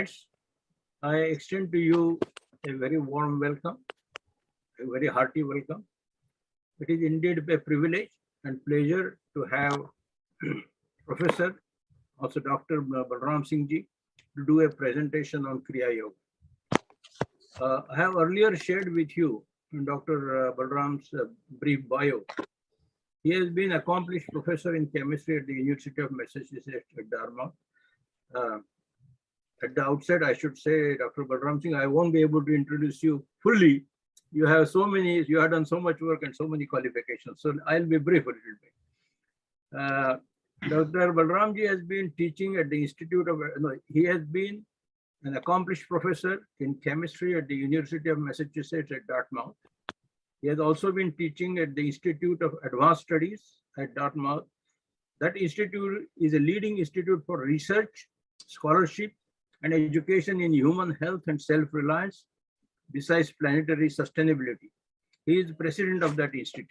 friends, I extend to you a very warm welcome, a very hearty welcome. It is indeed a privilege and pleasure to have Professor, also Dr. Balram Singh ji, to do a presentation on Kriya Yoga. I have earlier shared with you Dr. Balram's brief bio. He has been accomplished professor in chemistry at the University of Massachusetts at Dartmouth. At the outset, I should say, Dr. Balram Singh, I won't be able to introduce you fully. You have you have done so much work and so many qualifications. So I'll be brief a little bit. Dr. Balram ji has been teaching at the Institute of, he has been an accomplished professor in chemistry at the University of Massachusetts at Dartmouth. He has also been teaching at the Institute of Advanced Studies at Dartmouth. That institute is a leading institute for research, scholarship, and education in human health and self-reliance, besides planetary sustainability. He is president of that institute.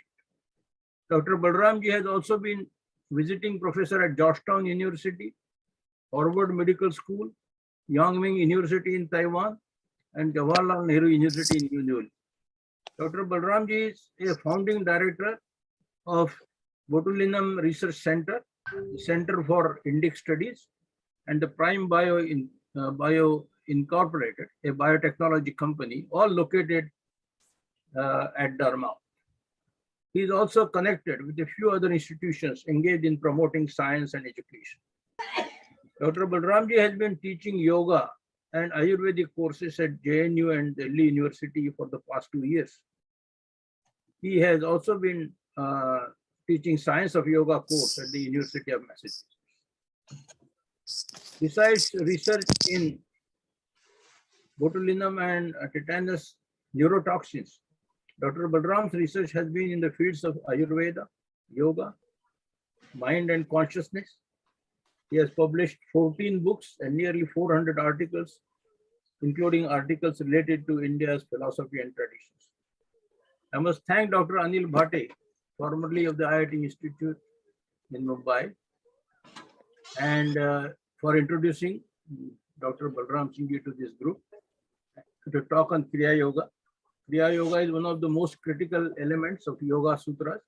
Dr. Balram ji has also been visiting professor at Georgetown University, Harvard Medical School, Yangming University in Taiwan, and Jawaharlal Nehru University in New Delhi. Dr. Balram ji is a founding director of Botulinum Research Center, Center for Indic Studies, and the Prime Bio Incorporated, a biotechnology company, all located at Dartmouth. He is also connected with a few other institutions engaged in promoting science and education. Dr. Balram ji has been teaching yoga and Ayurvedic courses at JNU and Delhi University for the past 2 years. He has also been teaching science of yoga course at the University of Massachusetts. Besides research in botulinum and tetanus neurotoxins, Dr. Balram's research has been in the fields of Ayurveda, yoga, mind and consciousness. He has published 14 books and nearly 400 articles, including articles related to India's philosophy and traditions. I must thank Dr. Anil Bhate, formerly of the IIT Institute in Mumbai, and for introducing Dr. Balram Singh to this group to talk on Kriya Yoga. Kriya Yoga is one of the most critical elements of Yoga Sutras.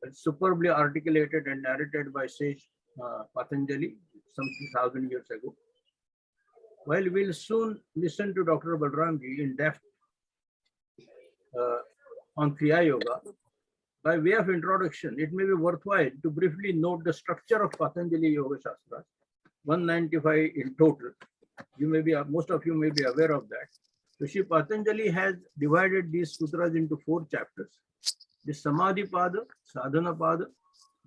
It's superbly articulated and narrated by sage Patanjali some 2,000 years ago. While we'll soon listen to Dr. Balram ji in depth on Kriya Yoga, by way of introduction, it may be worthwhile to briefly note the structure of Patanjali Yoga Shastras, 195 in total. Most of you may be aware of that. So Shri Patanjali has divided these sutras into 4 chapters: the Samadhi Pada, Sadhana Pada,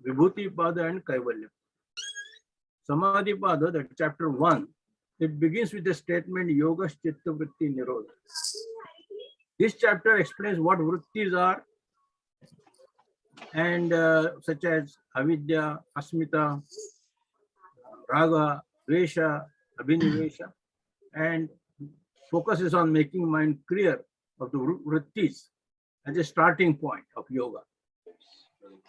Vibhuti Pada, and Kaivalya. Samadhi Pada, that chapter 1, it begins with the statement Yoga Chitta Vritti Nirodha. This chapter explains what vrittis are, and such as avidya, asmita, raga, dvesha, abhinivesha, and focuses on making mind clear of the vrittis as a starting point of yoga.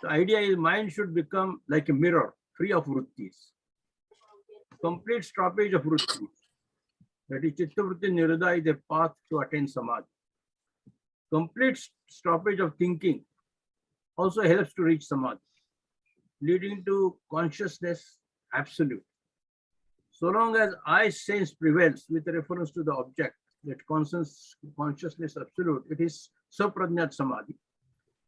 The idea is mind should become like a mirror, free of vrittis. Complete stoppage of vrittis, that is chitta vritti nirodha, is a path to attain samadhi. Complete stoppage of thinking also helps to reach samadhi, leading to consciousness absolute. So long as I sense prevails with reference to the object, that consciousness absolute, it is saprajnat samadhi.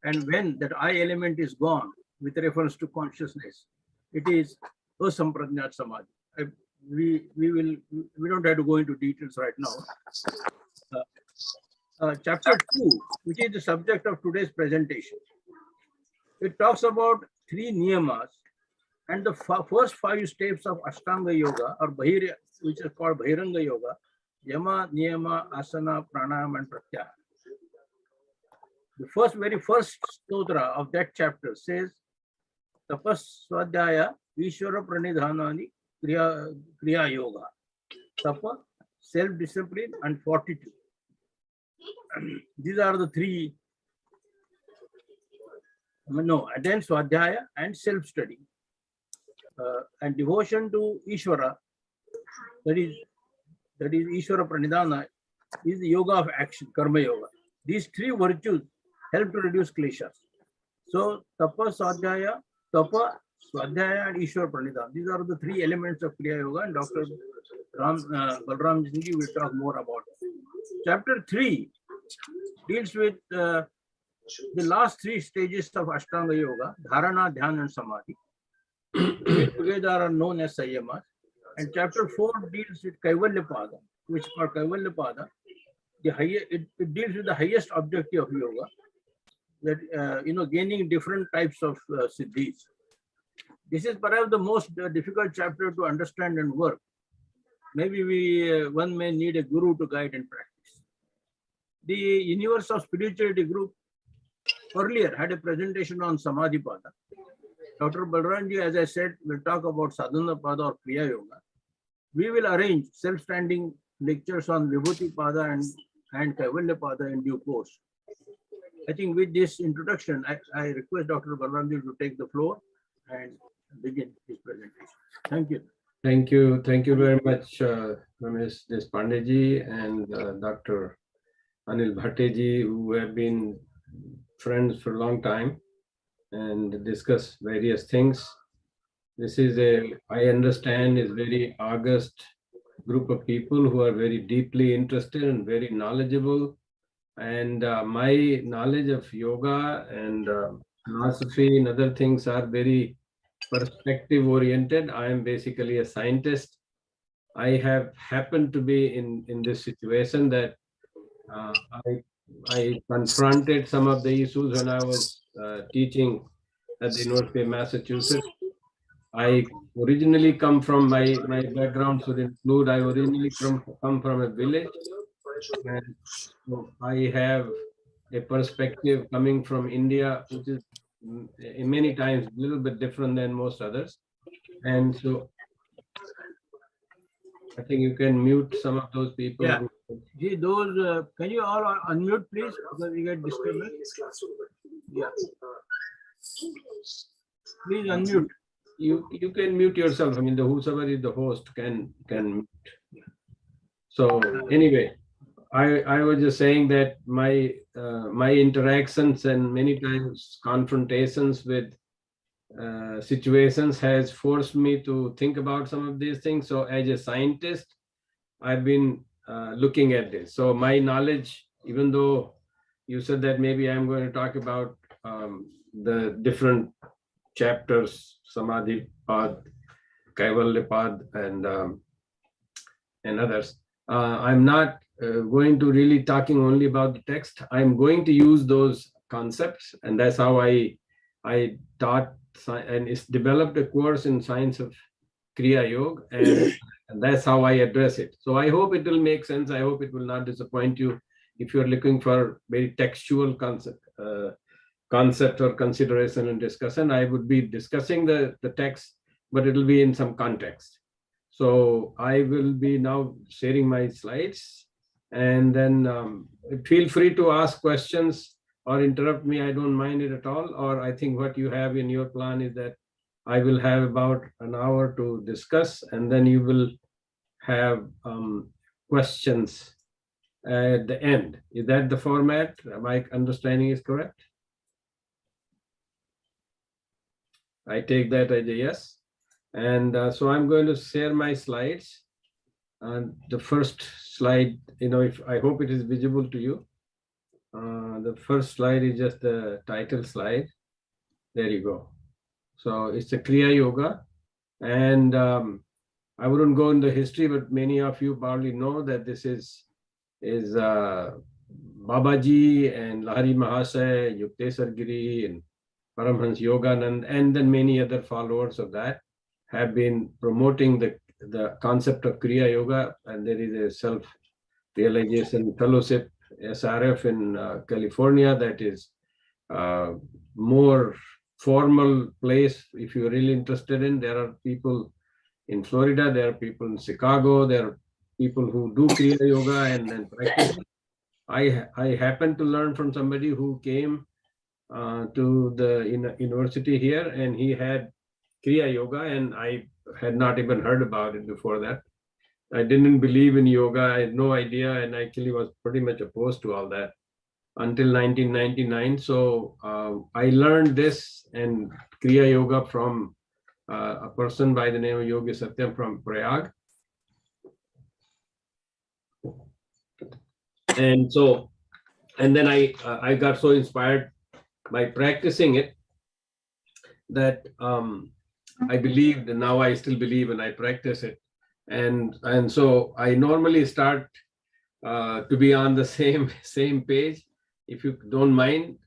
And when that I element is gone with reference to consciousness, it is asamprajnat samadhi. We don't have to go into details right now. Chapter 2, which is the subject of today's presentation, it talks about 3 niyamas and the first 5 steps of Ashtanga Yoga, or which is called Bhairanga Yoga: Yama, Niyama, Asana, Pranayama, and Pratyahara. The very first stotra of that chapter says, Tapas Swadhyaya Vishwara Pranidhanani Kriya Yoga. Tapa, self-discipline, and fortitude. These are the 3. Then Swadhyaya and self-study. And devotion to Ishvara, that is that is Ishvara Pranidhana, is the yoga of action, karma yoga. These three virtues help to reduce kleshas. So tapa, swadhyaya, and Ishvara Pranidhana. These are the three elements of Kriya Yoga, and Dr. Balram Singh will talk more about it. Chapter 3 deals with the last three stages of Ashtanga Yoga, Dharana, Dhyan, and Samadhi. These together are known as Sanyamas. And chapter 4 deals with Kaivalyapada, which for Kaivalyapada, it deals with the highest objective of yoga, that gaining different types of siddhis. This is perhaps the most difficult chapter to understand and work. Maybe one may need a guru to guide and practice. The Universe of Spirituality group earlier had a presentation on Samadhi Pada. Dr. Balramji, as I said, will talk about Sadhana Pada or Kriya Yoga. We will arrange self-standing lectures on Vibhuti Pada and Kaivalya Pada in due course. I think with this introduction, I request Dr. Balramji to take the floor and begin his presentation. Thank you. Thank you. Thank you very much, Ramesh Deshpandeji and Dr. Anil Bhatteji, who have been friends for a long time and discuss various things. This is I understand, is very august group of people who are very deeply interested and very knowledgeable. And my knowledge of yoga and philosophy and other things are very perspective oriented. I am basically a scientist. I have happened to be in this situation that I confronted some of the issues when I was teaching at the University of Massachusetts. I originally come from my background should include, I originally come from a village, and so I have a perspective coming from India, which is many times a little bit different than most others. And so I think you can mute some of those people. Yeah. Can you all unmute, please? Because we get disturbance. Yeah. Please unmute. You can mute yourself. I mean, whoever is the host can mute. So anyway, I was just saying that my interactions and many times confrontations with situations has forced me to think about some of these things. So as a scientist, I've been looking at this. So my knowledge, even though you said that maybe I'm going to talk about the different chapters, Samadhi Pad, Kaivalya Pad, and others, I'm not going to really talking only about the text. I'm going to use those concepts, and that's how I taught and it's developed a course in science of Kriya Yoga, and that's how I address it. So I hope it will make sense. I hope it will not disappoint you if you're looking for very textual concept or consideration and discussion. I would be discussing the text, but it will be in some context. So I will be now sharing my slides, and then feel free to ask questions or interrupt me. I don't mind it at all. Or I think what you have in your plan is that I will have about an hour to discuss, and then you will have questions at the end. Is that the format? My understanding is correct? I take that as a yes. And so I'm going to share my slides. And the first slide, I hope it is visible to you. The first slide is just the title slide. There you go. So it's a Kriya Yoga. And I wouldn't go into history, but many of you probably know that this is Babaji and Lahari Mahasaya, Yukteswar Giri, and Paramhans Yoganand, and then many other followers of that have been promoting the concept of Kriya Yoga. And there is a self-realization fellowship, SRF, in California, that is more formal place if you're really interested in. There are people in Florida, there are people in Chicago, there are people who do Kriya Yoga and then practice. I happened to learn from somebody who came to the university here, and he had Kriya Yoga, and I had not even heard about it before that. I didn't believe in yoga. I had no idea, and actually was pretty much opposed to all that until 1999. So I learned this and Kriya Yoga from a person by the name of Yogi Satyam from Prayag. And so, and then I got so inspired by practicing it that I believed, and now I still believe, and I practice it. And so I normally start to be on the same page. If you don't mind,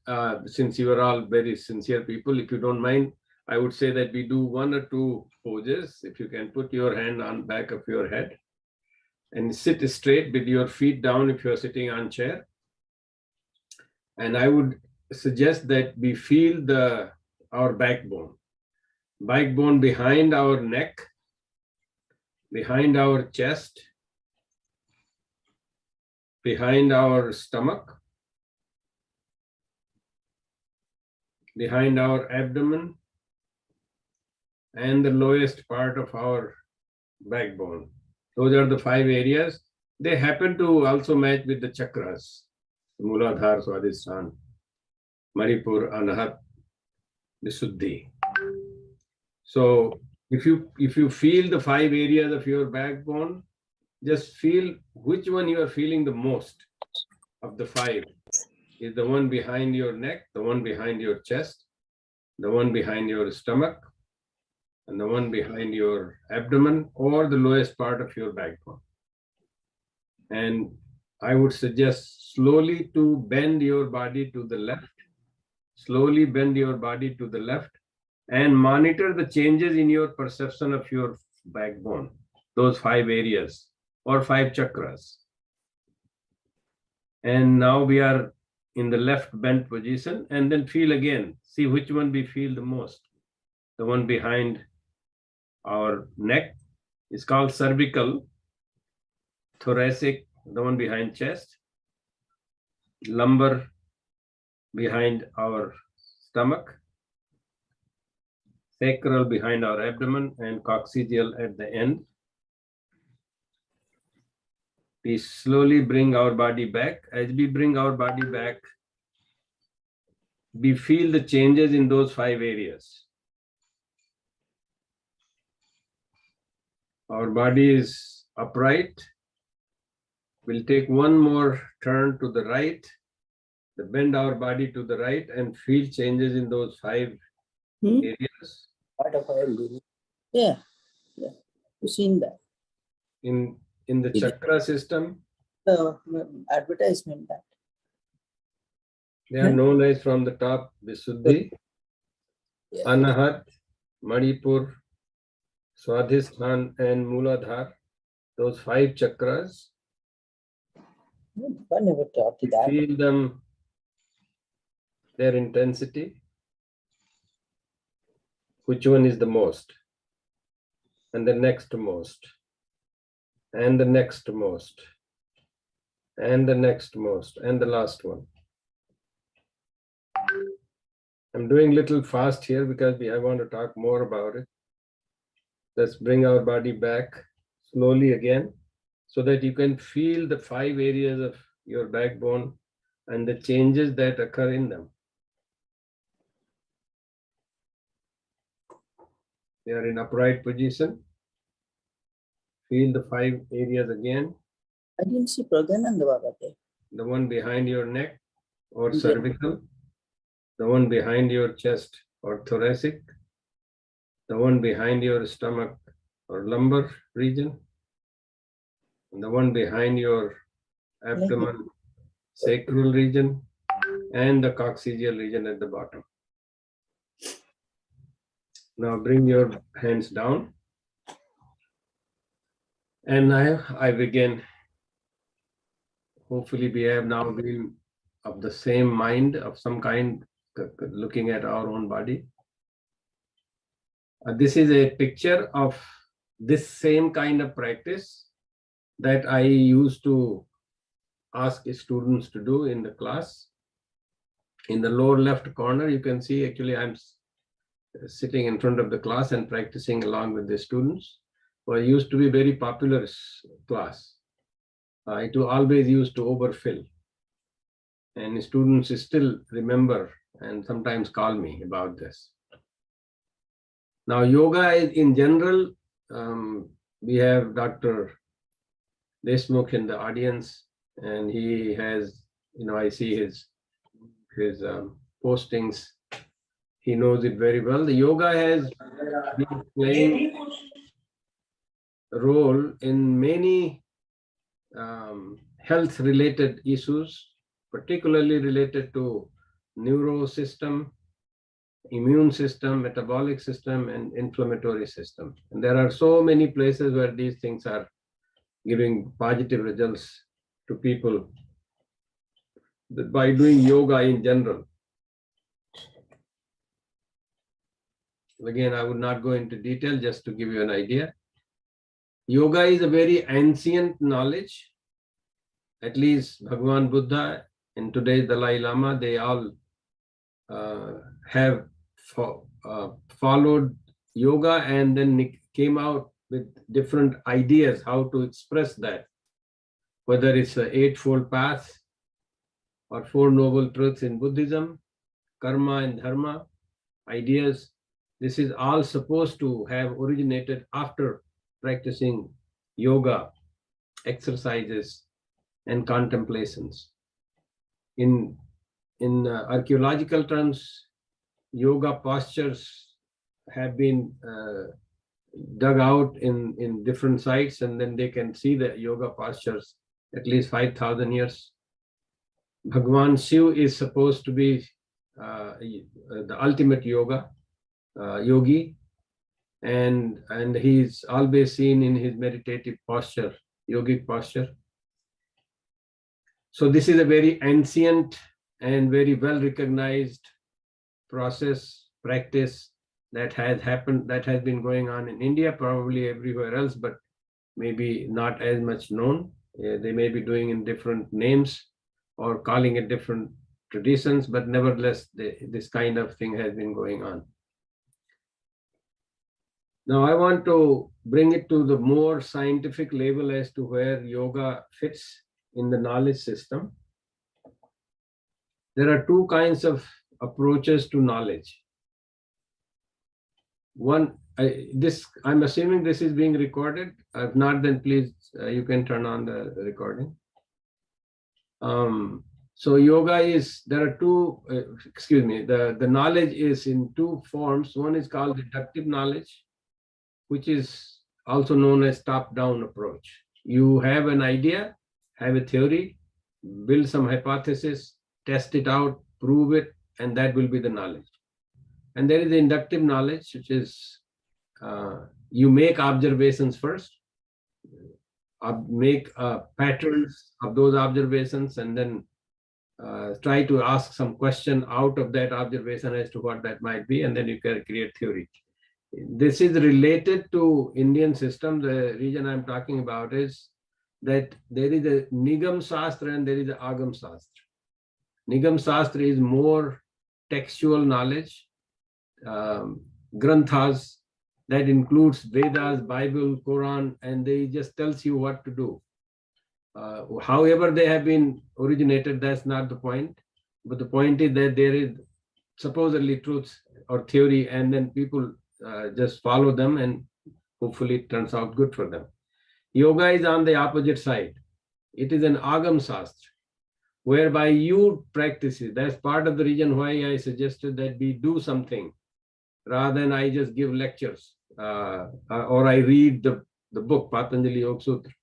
since you are all very sincere people, if you don't mind, I would say that we do 1 or 2 poses. If you can put your hand on back of your head and sit straight with your feet down if you're sitting on chair. And I would suggest that we feel our backbone behind our neck, behind our chest, behind our stomach, behind our abdomen, and the lowest part of our backbone. Those are the 5 areas. They happen to also match with the chakras: Muladhara, Swadhisthana, Manipur, Anahat, Visuddhi. So if you feel the 5 areas of your backbone, just feel which one you are feeling the most of the 5. Is the one behind your neck, the one behind your chest, the one behind your stomach, and the one behind your abdomen, or the lowest part of your backbone. And I would suggest slowly to bend your body to the left, slowly bend your body to the left, and monitor the changes in your perception of your backbone, those 5 areas or 5 chakras. And now we are in the left bent position, and then feel again, see which one we feel the most. The one behind our neck is called cervical, thoracic, the one behind chest, lumbar behind our stomach, sacral behind our abdomen, and coccygeal at the end. We slowly bring our body back. As we bring our body back, we feel the changes in those 5 areas. Our body is upright. We'll take one more turn to the right, bend our body to the right, and feel changes in those 5 areas. Yeah, you've seen that. In the chakra system, The advertisement that. they are known as from the top: Visuddhi, Yeah. Anahat, Manipur, Swadhisthana, and Muladhara. Those 5 chakras. I never taught you that. Feel them, their intensity. Which one is the most? And the next most. And the next most. And the next most. And the last one. I'm doing a little fast here because I want to talk more about it. Let's bring our body back slowly again, so that you can feel the 5 areas of your backbone and the changes that occur in them. They are in upright position. Feel the 5 areas again. I didn't see Pragananda Baba there. The one behind your neck or Yeah. cervical, the one behind your chest or thoracic, the one behind your stomach or lumbar region, and the one behind your abdomen, sacral region, and the coccygeal region at the bottom. Now bring your hands down. And I begin. Hopefully we have now been of the same mind of some kind, looking at our own body. This is a picture of this same kind of practice that I used to ask students to do in the class. In the lower left corner, you can see actually I'm sitting in front of the class and practicing along with the students. was used to be very popular class. It was always used to overfill. And students still remember and sometimes call me about this. Now, yoga is in general, we have Dr. Deshmukh in the audience, and he has, I see his postings. He knows it very well. The yoga has been playing a role in many health-related issues, particularly related to neuro system, immune system, metabolic system, and inflammatory system. And there are so many places where these things are giving positive results to people by doing yoga in general. Again, I would not go into detail, just to give you an idea. Yoga is a very ancient knowledge. At least Bhagwan Buddha and today's Dalai Lama, they all have followed yoga and then came out with different ideas how to express that, whether it's the Eightfold Path or Four Noble Truths in Buddhism, karma and dharma ideas. This is all supposed to have originated after practicing yoga, exercises, and contemplations. In archaeological terms, yoga postures have been dug out in different sites, and then they can see the yoga postures at least 5,000 years. Bhagwan Shiv is supposed to be the ultimate yogi, and he's always seen in his meditative posture, yogic posture. So this is a very ancient and very well recognized practice that has happened, that has been going on in India, probably everywhere else, but maybe not as much known. They may be doing in different names or calling it different traditions, but nevertheless, this kind of thing has been going on. Now, I want to bring it to the more scientific level as to where yoga fits in the knowledge system. There are two kinds of approaches to knowledge. One, I'm assuming this is being recorded. If not, then please, you can turn on the recording. So yoga is, there are two, the knowledge is in two forms. One is called deductive knowledge, which is also known as top-down approach. You have an idea, have a theory, build some hypothesis, test it out, prove it, and that will be the knowledge. And there is the inductive knowledge, which is you make observations first, make patterns of those observations, and then try to ask some question out of that observation as to what that might be, and then you can create theory. This is related to Indian system. The reason I'm talking about is that there is a Nigam Shastra and there is a Agam Shastra. Nigam Shastra is more textual knowledge, granthas, that includes Vedas, Bible, Quran, and they just tells you what to do. However they have been originated, that's not the point. But the point is that there is supposedly truth or theory, and then people just follow them, and hopefully it turns out good for them. Yoga is on the opposite side. It is an Agam Shastra, whereby you practice it. That's part of the reason why I suggested that we do something rather than I just give lectures or I read the book Patanjali Yoga Sutra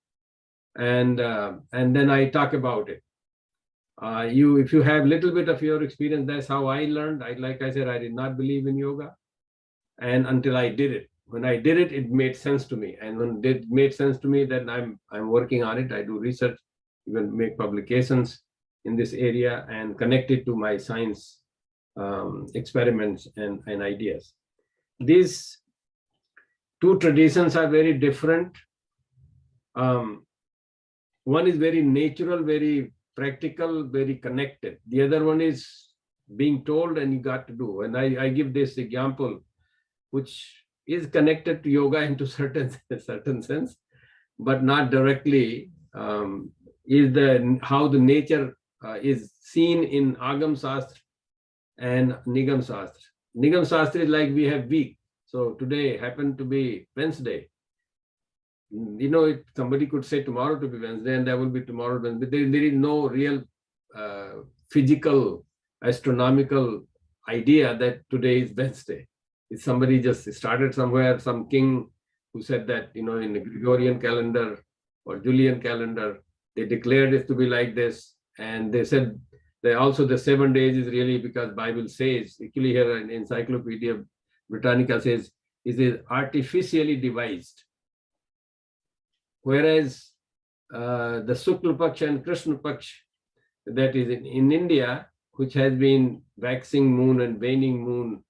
and then I talk about it. If you have little bit of your experience, that's how I learned. Like I said, I did not believe in yoga, and until I did it. When I did it, it made sense to me, and when it made sense to me, then I'm working on it. I do research, even make publications in this area, and connect it to my science experiments and ideas. These two traditions are very different. One is very natural, very practical, very connected. The other one is being told and you got to do. And I give this example, which is connected to yoga into certain sense, but not directly. Is how the nature is seen in Agam Shastra and Nigam Shastra. Nigam Shastra is like we have week. So today happened to be Wednesday. Somebody could say tomorrow to be Wednesday, and there will be tomorrow Wednesday. There is no real physical, astronomical idea that today is Wednesday. If somebody just started somewhere, some king who said that, in the Gregorian calendar or Julian calendar, they declared it to be like this. And they said that also the 7 days is really because Bible says, actually here in Encyclopedia Britannica says, it is artificially devised. Whereas the Shukla Paksha and Krishna Paksha, that is in India, which has been waxing moon and waning moon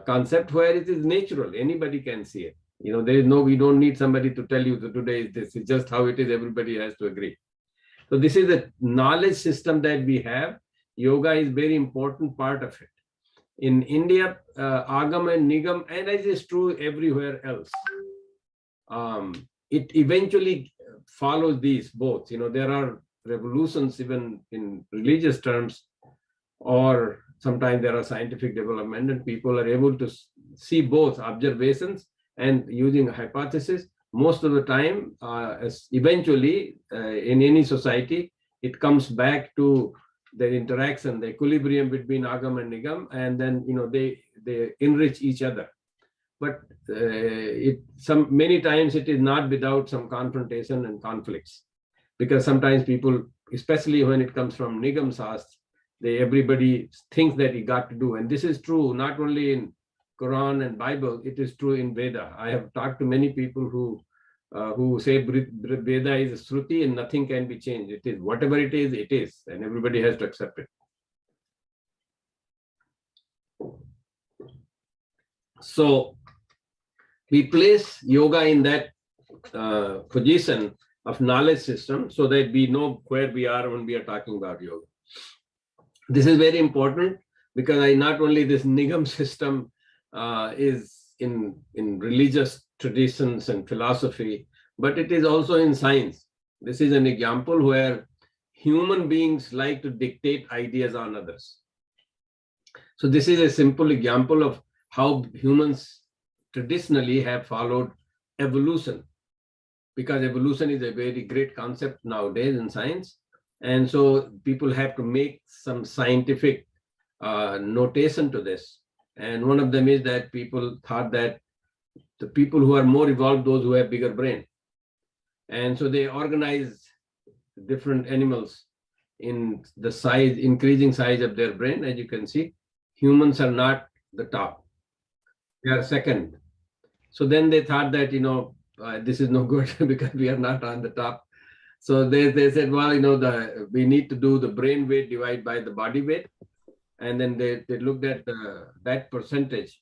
concept, where it is natural, anybody can see it. There is we don't need somebody to tell you that today is this. It's just how it is. Everybody has to agree. So this is the knowledge system that we have. Yoga is very important part of it. In India, Agam and Nigam, and as is true everywhere else, it eventually follows these both. There are revolutions even in religious terms, or sometimes there are scientific development, and people are able to see both observations and using a hypothesis. Most of the time, eventually, in any society, it comes back to the interaction, the equilibrium between Agam and Nigam, and then they enrich each other. But many times it is not without some confrontation and conflicts, because sometimes people, especially when it comes from Nigam Shastra, everybody thinks that he got to do, and this is true not only in Quran and Bible, it is true in Veda. I have talked to many people who say Veda is a Shruti and nothing can be changed. It is whatever it is, and everybody has to accept it. So we place yoga in that position of knowledge system so that we know where we are when we are talking about yoga. This is very important because not only this Nigam system is in religious traditions and philosophy, but it is also in science. This is an example where human beings like to dictate ideas on others. So this is a simple example of how humans traditionally have followed evolution, because evolution is a very great concept nowadays in science. And so people have to make some scientific notation to this. And one of them is that people thought that the people who are more evolved, those who have bigger brain. And so they organize different animals in the size, increasing size of their brain. As you can see, humans are not the top. They are second. So then they thought that, this is no good because we are not on the top. So they said, well, we need to do the brain weight divided by the body weight. And then they looked at that percentage,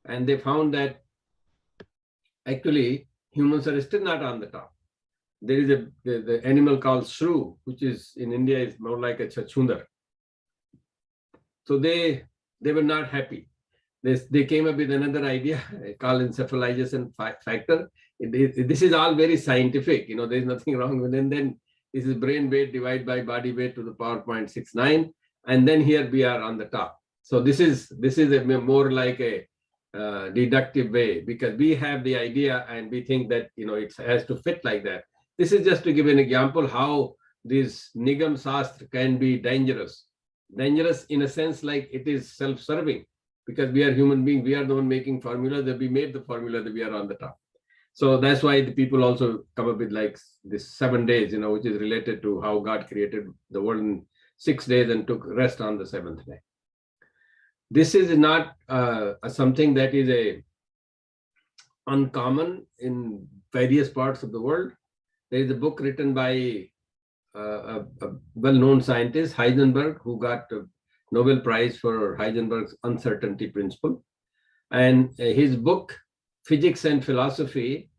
and they found that actually humans are still not on the top. There is the animal called shrew, which is in India is more like a chachundar. So they were not happy. They came up with another idea called encephalization factor. This is all very scientific. There's nothing wrong with it. And then this is brain weight divided by body weight to the power 0.69. And then here we are on the top. So this is a more like a deductive way, because we have the idea and we think that it has to fit like that. This is just to give an example how this Nigam Shastra can be dangerous. Dangerous in a sense like it is self-serving, because we are human beings. We are the one making formula that we made the formula that we are on the top. So that's why the people also come up with like this 7 days, which is related to how God created the world in 6 days and took rest on the 7th day. This is not something that is uncommon in various parts of the world. There is a book written by a well-known scientist, Heisenberg, who got a Nobel Prize for Heisenberg's uncertainty principle. And his book, Physics and Philosophy,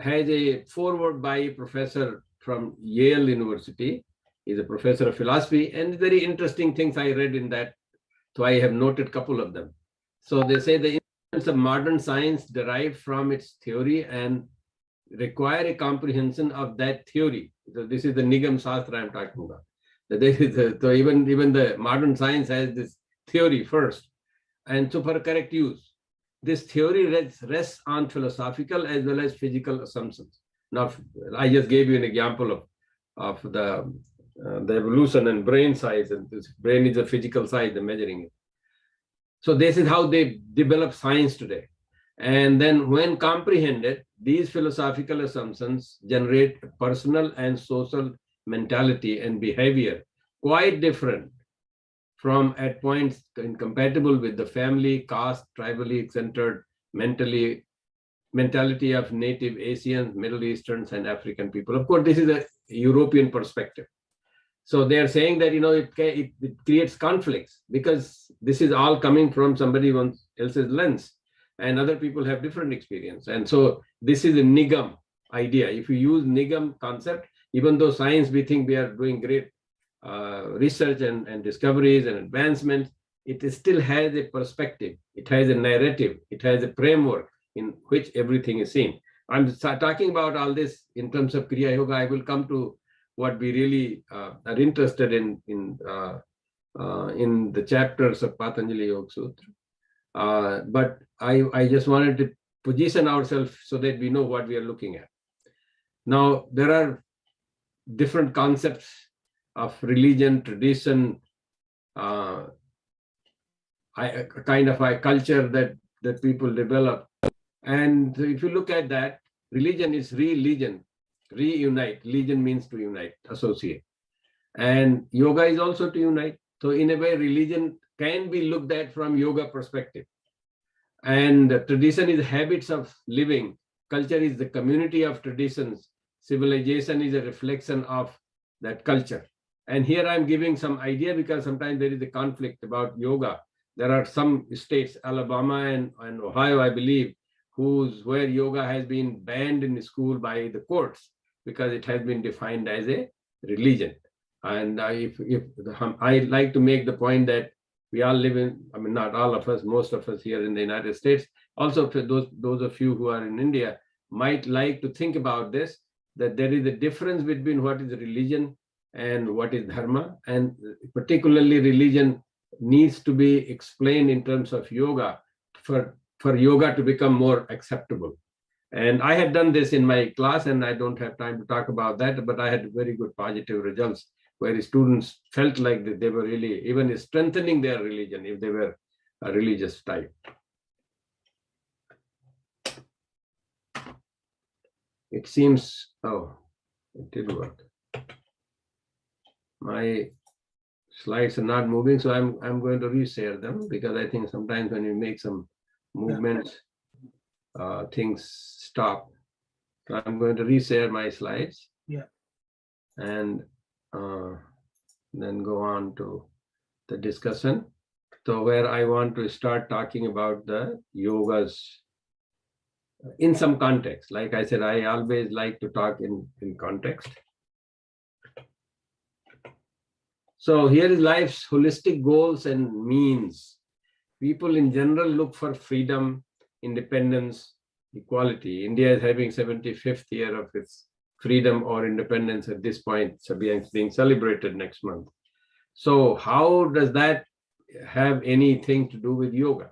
has a foreword by a professor from Yale University. He's a professor of philosophy, and very interesting things I read in that. So I have noted a couple of them. So they say the of modern science derive from its theory and require a comprehension of that theory. So this is the Nigam Shastra I'm talking about. So even the modern science has this theory first, and so for correct use, this theory rests on philosophical as well as physical assumptions. Now, I just gave you an example of the evolution and brain size, and this brain is a physical size, the measuring it. So this is how they develop science today. And then when comprehended, these philosophical assumptions generate a personal and social mentality and behavior quite different from at points incompatible with the family, caste, tribally centered mentality of native Asians, Middle Easterns, and African people. Of course, this is a European perspective. So they are saying that, it creates conflicts because this is all coming from somebody else's lens, and other people have different experience. And so this is a Nigam idea. If you use Nigam concept, even though science, we think we are doing great research and discoveries and advancements, it still has a perspective. It has a narrative. It has a framework in which everything is seen. I'm talking about all this in terms of Kriya Yoga. I will come to what we really are interested in the chapters of Patanjali Yoga Sutra. But I just wanted to position ourselves so that we know what we are looking at. Now, there are different concepts of religion, tradition, kind of a culture that people develop. And if you look at that, religion is religion, reunite. Legion means to unite, associate. And yoga is also to unite. So in a way, religion can be looked at from yoga perspective. And tradition is habits of living. Culture is the community of traditions. Civilization is a reflection of that culture. And here I'm giving some idea because sometimes there is a conflict about yoga. There are some states, Alabama and Ohio, I believe, where yoga has been banned in school by the courts because it has been defined as a religion. And I like to make the point that we all live in, not all of us, most of us here in the United States. Also, for those of you who are in India might like to think about this, that there is a difference between what is religion and what is dharma. And particularly religion needs to be explained in terms of yoga for yoga to become more acceptable. And I had done this in my class, and I don't have time to talk about that, but I had very good positive results where students felt like that they were really even strengthening their religion if they were a religious type. It seems, it did work. My slides are not moving, so I'm going to reshare them because I think sometimes when you make some movements, things stop. So I'm going to reshare my slides. Yeah. And then go on to the discussion. So where I want to start talking about the yogas in some context. Like I said, I always like to talk in context. So here is life's holistic goals and means. People in general look for freedom, independence, equality. India is having 75th year of its freedom or independence at this point. So being celebrated next month. So how does that have anything to do with yoga?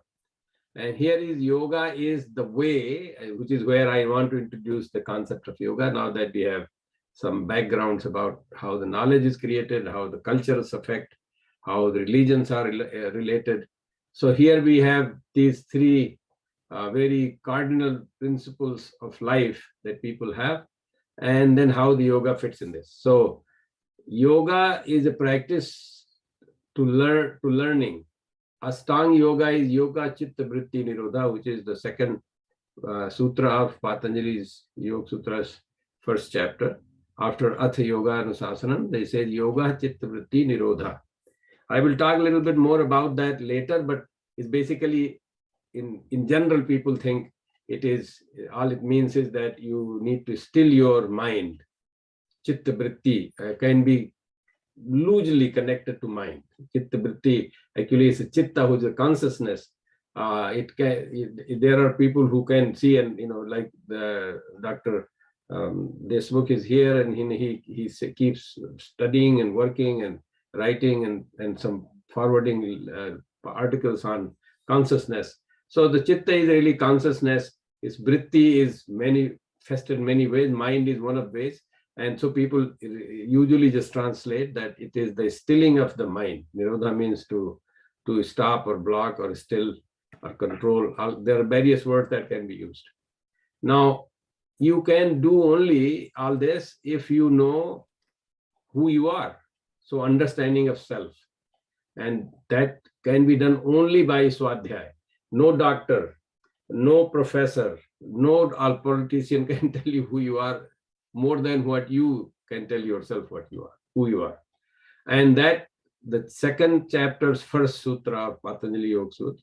And here is yoga is the way, which is where I want to introduce the concept of yoga now that we have some backgrounds about how the knowledge is created, how the cultures affect, how the religions are related. So here we have these three very cardinal principles of life that people have, and then how the yoga fits in this. So yoga is a practice to learning. Astanga yoga is yoga chitta vritti nirodha, which is the second sutra of Patanjali's Yoga Sutra's first chapter. After Atha Yoga Anusasanam, they say yoga chitta vritti nirodha. I will talk a little bit more about that later, but it's basically in general, people think it is, all it means is that you need to still your mind. Chitta vritti can be loosely connected to mind. Chitta vritti actually is a chitta, which is a consciousness, There are people who can see, and like the Dr. Deshmukh is here, and he keeps studying and working and writing and some forwarding articles on consciousness. So the chitta is really consciousness. Its vritti is manifested in many ways. Mind is one of ways. And so people usually just translate that it is the stilling of the mind. Nirodha means to stop or block or still or control. There are various words that can be used. Now, you can do only all this if you know who you are. So understanding of self. And that can be done only by Swadhyay. No doctor, no professor, no politician can tell you who you are more than what you can tell yourself who you are. And that the second chapter's first sutra of Patanjali Yoga Sutra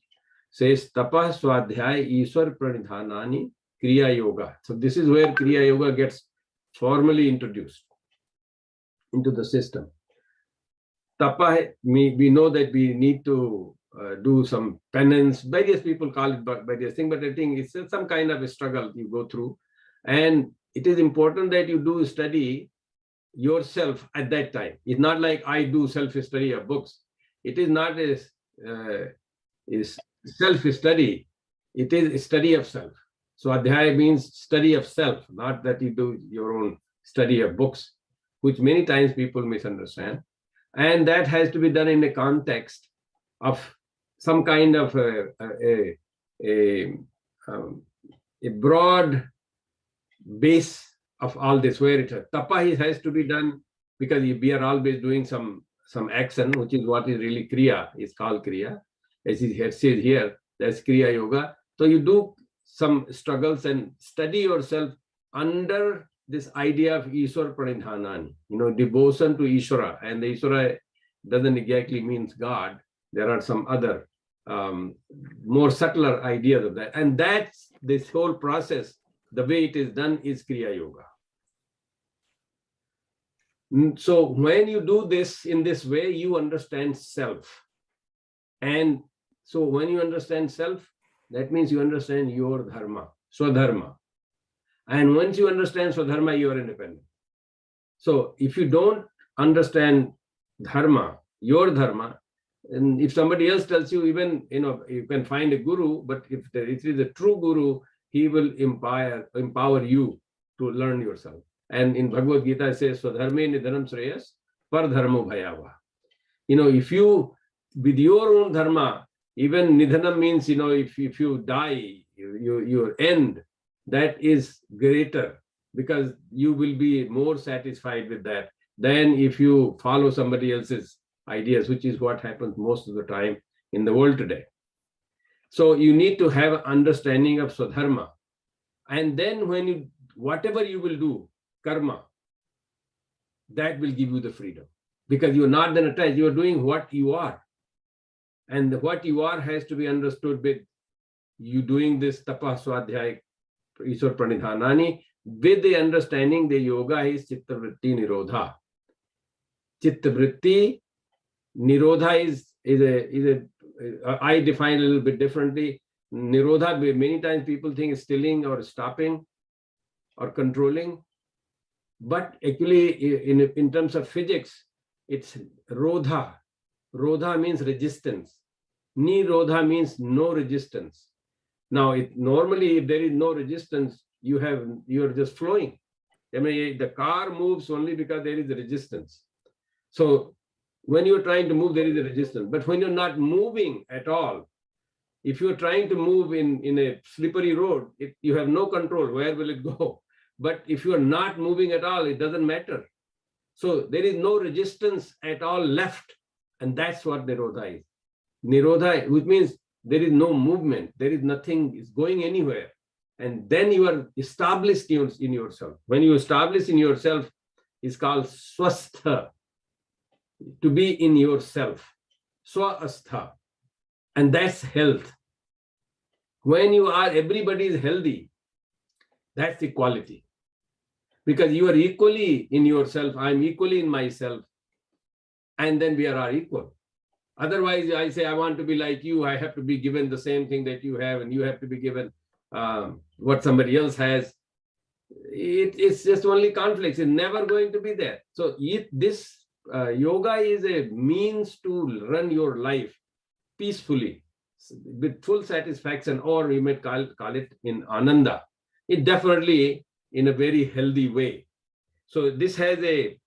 says Tapa Swadhyay Ishwar Pranidhanani Kriya Yoga. So this is where Kriya Yoga gets formally introduced into the system. Tapa, we know that we need to do some penance. Various people call it various things, but I think it's some kind of a struggle you go through. And it is important that you do study yourself at that time. It's not like I do self-study of books. It is not a self-study. It is a study of self. So Adhyaya means study of self, not that you do your own study of books, which many times people misunderstand. And that has to be done in the context of some kind of a broad base of all this, where it tapa has to be done because we are always doing some action, which is what is really Kriya, is called Kriya. As it says here, that's Kriya Yoga. So you do some struggles and study yourself under this idea of Ishwar Pranidhanani, devotion to Ishwara. And the Ishwara doesn't exactly means God. There are some other more subtler ideas of that. And that's this whole process. The way it is done is Kriya Yoga. So when you do this in this way, you understand self. And so when you understand self, that means you understand your dharma, swadharma. And once you understand swadharma, you are independent. So if you don't understand dharma, your dharma, and if somebody else tells you, even you can find a guru, but if it is a true guru, he will empower you to learn yourself. And in Bhagavad Gita it says, Swadharme nidhanam shreyas par dharmo bhayava. If you, with your own dharma, even nidhanam means, if you die, your end, that is greater, because you will be more satisfied with that than if you follow somebody else's ideas, which is what happens most of the time in the world today. So you need to have an understanding of Swadharma. And then whatever you will do, karma, that will give you the freedom. Because you're not then attached, you're doing what you are. And what you are has to be understood with you doing this tapa swadhyaya Ishwar Pranidhanani with the understanding the yoga is chitta vritti nirodha. Chitta vritti nirodha is I define a little bit differently. Nirodha, many times people think stilling or stopping or controlling. But actually, in terms of physics, it's rodha. Rodha means resistance. Nirodha means no resistance. Now, normally, if there is no resistance, you are just flowing. I mean, the car moves only because there is a resistance. So when you're trying to move, there is a resistance. But when you're not moving at all, if you're trying to move in a slippery road, you have no control. Where will it go? But if you are not moving at all, it doesn't matter. So there is no resistance at all left. And that's what Nirodha is. Nirodha, which means there is no movement. There is nothing is going anywhere. And then you are established in yourself. When you establish in yourself, it's called swastha. To be in yourself. Swastha. And that's health. When you are, everybody is healthy. That's equality. Because you are equally in yourself. I'm equally in myself. And then we are all equal. Otherwise, I say, I want to be like you. I have to be given the same thing that you have, and you have to be given what somebody else has. It's just only conflicts. It's never going to be there. So this yoga is a means to run your life peacefully, with full satisfaction, or you may call it in ananda. It definitely in a very healthy way. So this has a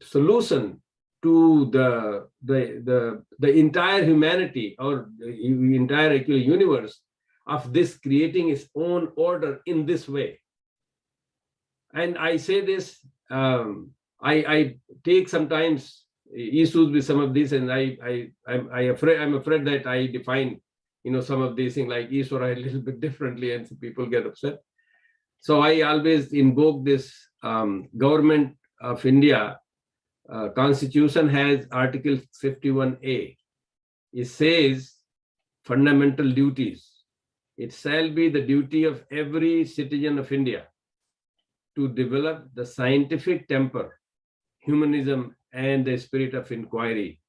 solution to the entire humanity, or the entire actually universe, of this creating its own order in this way. And I say this, I take sometimes issues with some of these, and I'm afraid that I define some of these things like Ishvara a little bit differently, and some people get upset. So I always invoke this government of India Constitution has Article 51A. It says fundamental duties. It shall be the duty of every citizen of India to develop the scientific temper, humanism, and the spirit of inquiry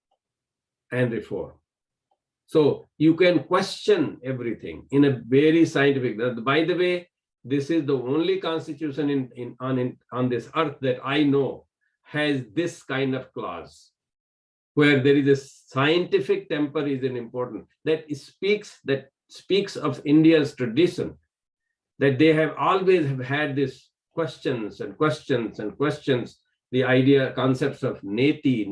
and reform. So you can question everything in a very scientific. By the way, this is the only constitution on this earth that I know has this kind of clause, where there is a scientific temper is an important, that speaks of India's tradition, that they have always have had this questions, the idea, concepts of neti,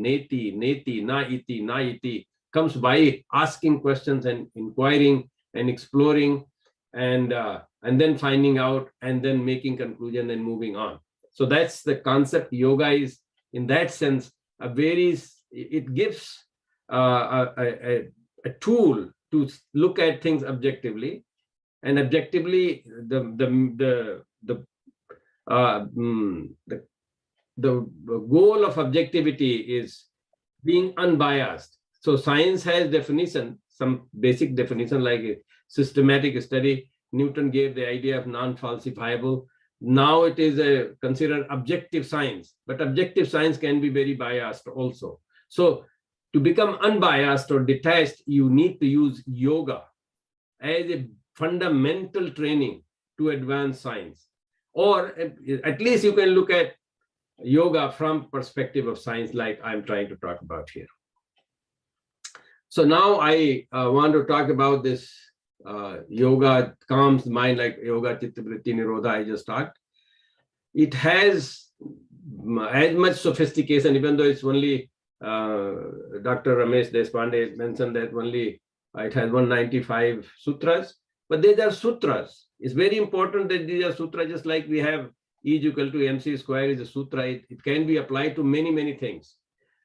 na iti comes by asking questions and inquiring and exploring, and then finding out, and then making conclusion and moving on. So that's the concept. Yoga is, in that sense, it gives a tool to look at things objectively, and objectively the goal of objectivity is being unbiased. So science has definition, some basic definition, like a systematic study. Newton gave the idea of non-falsifiable. Now it is considered objective science, but objective science can be very biased also. So to become unbiased or detached, you need to use yoga as a fundamental training to advance science. Or at least you can look at yoga from perspective of science, like I'm trying to talk about here. So now I want to talk about this yoga calms the mind, like yoga chitta vritti nirodha I just talked. It has as much sophistication, even though it's only Dr. Ramesh Deshpande mentioned that only it has 195 sutras, but these are sutras. It's very important that these are sutras, just like we have E is equal to mc square is a sutra. It can be applied to many things.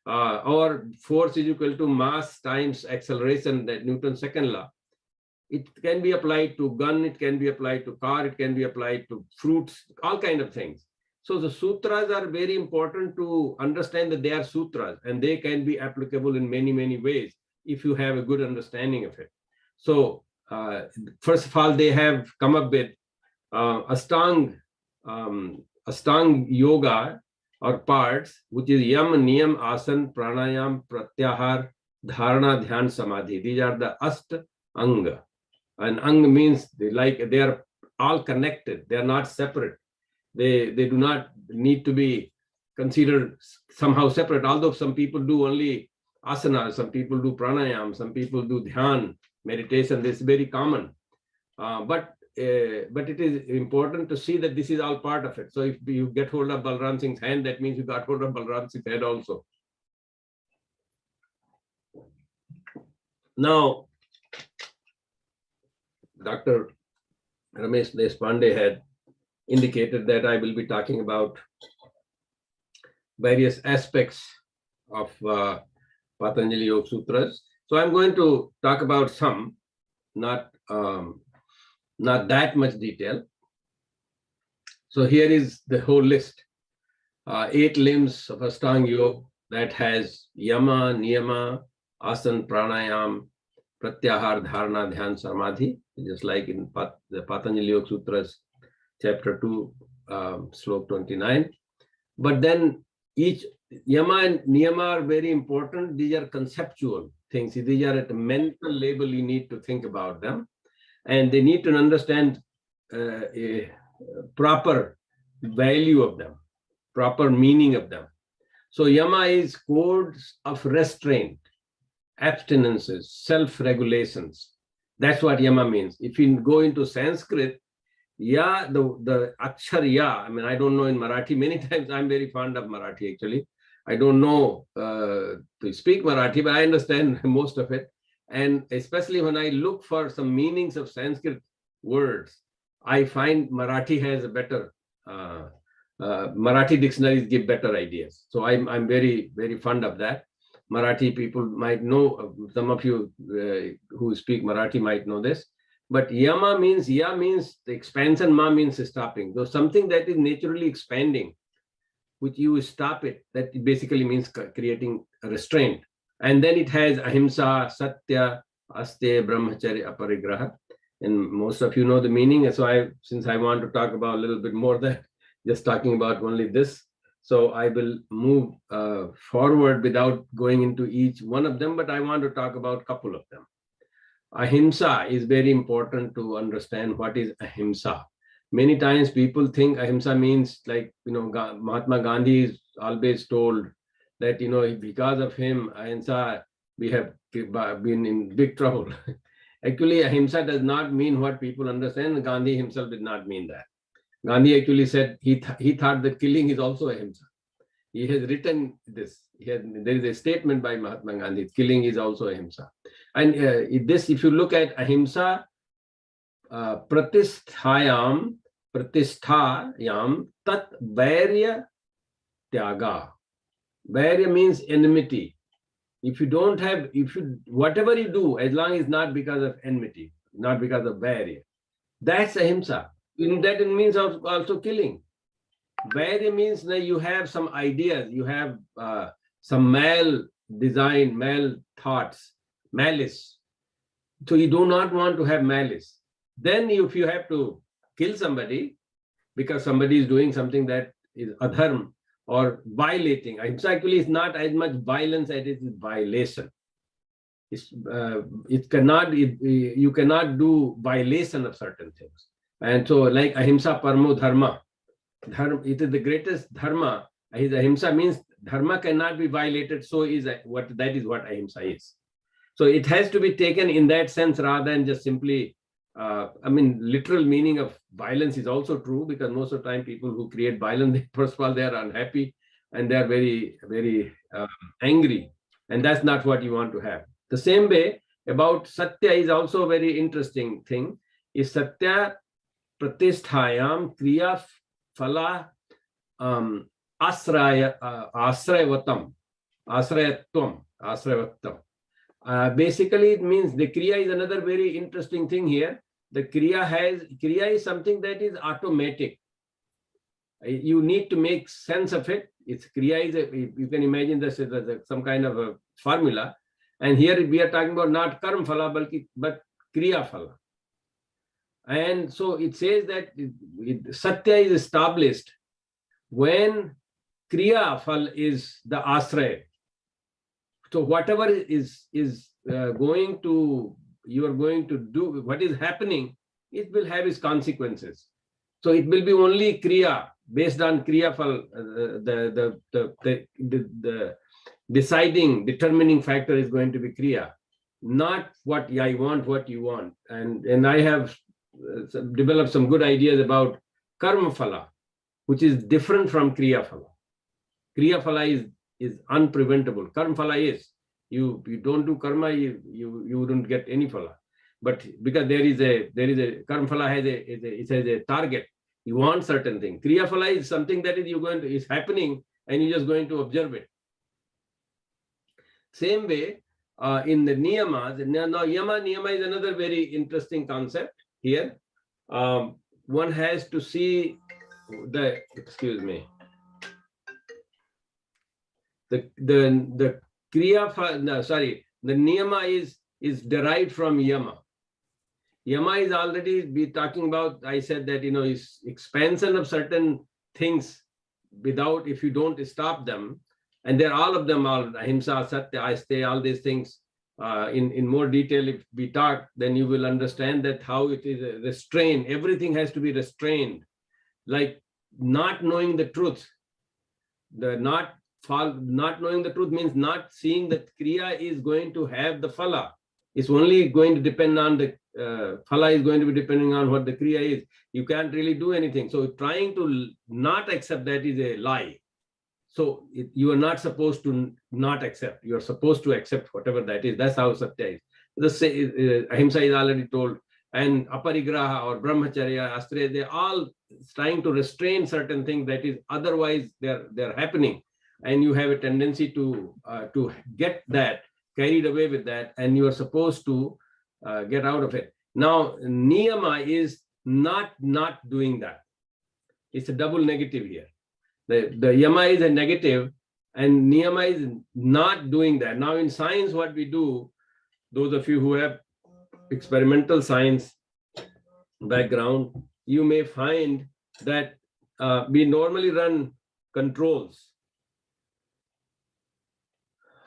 Or force is equal to mass times acceleration, that Newton's second law. It can be applied to gun, it can be applied to car, it can be applied to fruits, all kinds of things. So the sutras are very important to understand that they are sutras, and they can be applicable in many ways if you have a good understanding of it. So first of all, they have come up with Ashtanga yoga or parts, which is yam, niyam, asan, pranayam, pratyahar, dharana, dhyan, samadhi. These are the Ashtanga. And ang means they are all connected. They are not separate. They do not need to be considered somehow separate. Although some people do only asana, some people do pranayam, some people do dhyan, meditation. This is very common. But it is important to see that this is all part of it. So if you get hold of Balram Singh's hand, that means you got hold of Balram Singh's head also. Now, Dr. Ramesh Deshpande had indicated that I will be talking about various aspects of Patanjali Yoga Sutras. So I'm going to talk about some, not that much detail. So here is the whole list. 8 limbs of Ashtanga Yoga that has yama, niyama, asan, pranayam, pratyahar, dharana, dhyan, samadhi, just like in the Patanjali Yoga Sutras, chapter 2, slok 29. But then each yama and niyama are very important. These are conceptual things. These are at a mental level. You need to think about them, and they need to understand a proper value of them, proper meaning of them. So yama is codes of restraint, abstinences, self-regulations. That's what yama means. If you go into Sanskrit, ya, the akshar ya, I mean, I don't know in Marathi. Many times I'm very fond of Marathi, actually. I don't know to speak Marathi, but I understand most of it. And especially when I look for some meanings of Sanskrit words, I find Marathi has a better, Marathi dictionaries give better ideas. So I'm very, very fond of that. Marathi people might know, some of you who speak Marathi might know this. But yama means, ya means the expansion, ma means stopping. So something that is naturally expanding, which you stop it, that basically means creating a restraint. And then it has ahimsa, satya, aste, brahmacharya, aparigraha. And most of you know the meaning. So since I want to talk about a little bit more than just talking about only this, so I will move forward without going into each one of them, but I want to talk about a couple of them. Ahimsa is very important to understand what is ahimsa. Many times people think ahimsa means, like, Mahatma Gandhi is always told that, because of him, ahimsa, we have been in big trouble. Actually, ahimsa does not mean what people understand. Gandhi himself did not mean that. Gandhi actually said he thought that killing is also ahimsa. He has written this. There is a statement by Mahatma Gandhi, killing is also ahimsa. And if you look at ahimsa, pratisthayam tat vairya tyaga. Vairya means enmity. Whatever you do, as long as it's not because of enmity, not because of vairya, that's ahimsa. That means also killing. Vairya means that you have some ideas, you have some mal-design, mal-thoughts, malice. So you do not want to have malice. Then if you have to kill somebody because somebody is doing something that is adharma or violating, ahimsa actually is not as much violence as it is violation. You cannot do violation of certain things. And so, like ahimsa paramo dharma, it is the greatest dharma. Ahimsa means dharma cannot be violated. So that is what ahimsa is. So it has to be taken in that sense rather than just simply, literal meaning of violence is also true, because most of the time people who create violence, first of all, they are unhappy and they are very, very angry. And that's not what you want to have. The same way about satya is also a very interesting thing. Is satya pratisthayam kriya phala asrayatvam. Basically, it means the kriya is another very interesting thing here. The kriya is something that is automatic. You need to make sense of it. Kriya is you can imagine this as some kind of a formula. And here we are talking about not karma phala, but kriya phala. And so it says that satya is established when kriya phala is the asraya. So whatever you are going to do, what is happening, it will have its consequences. So it will be only kriya, based on kriya phala, the determining factor is going to be kriya, not what I want, what you want. And I have developed some good ideas about karma phala, which is different from kriya phala. Kriya phala is unpreventable. Karma phala is, you don't do karma, you wouldn't get any phala. But because there is a karma phala has a target. You want certain thing. Kriya phala is something that is happening and you're just going to observe it. Same way in the niyamas. Now niyama is another very interesting concept here. One has to see the kriya, the niyama is derived from yama. Yama is already be talking about, I said that, is expansion of certain things without, if you don't stop them, and they're all of them, all ahimsa, satya, aste, all these things, in more detail, if we talk, then you will understand that how it is restrained. Everything has to be restrained. Like not knowing the truth. Not knowing the truth means not seeing that Kriya is going to have the phala. It's only going to depend on the phala is going to be depending on what the Kriya is. You can't really do anything. So trying to not accept that is a lie. So you are not supposed to not accept. You are supposed to accept whatever that is. That's how satya is. Ahimsa is already told. And aparigraha or brahmacharya, astre, they're all trying to restrain certain things that is otherwise they're happening. And you have a tendency to get that, carried away with that, and you are supposed to get out of it. Now, niyama is not doing that. It's a double negative here. The yama is a negative and niyama is not doing that. Now in science, what we do, those of you who have experimental science background, you may find that we normally run controls.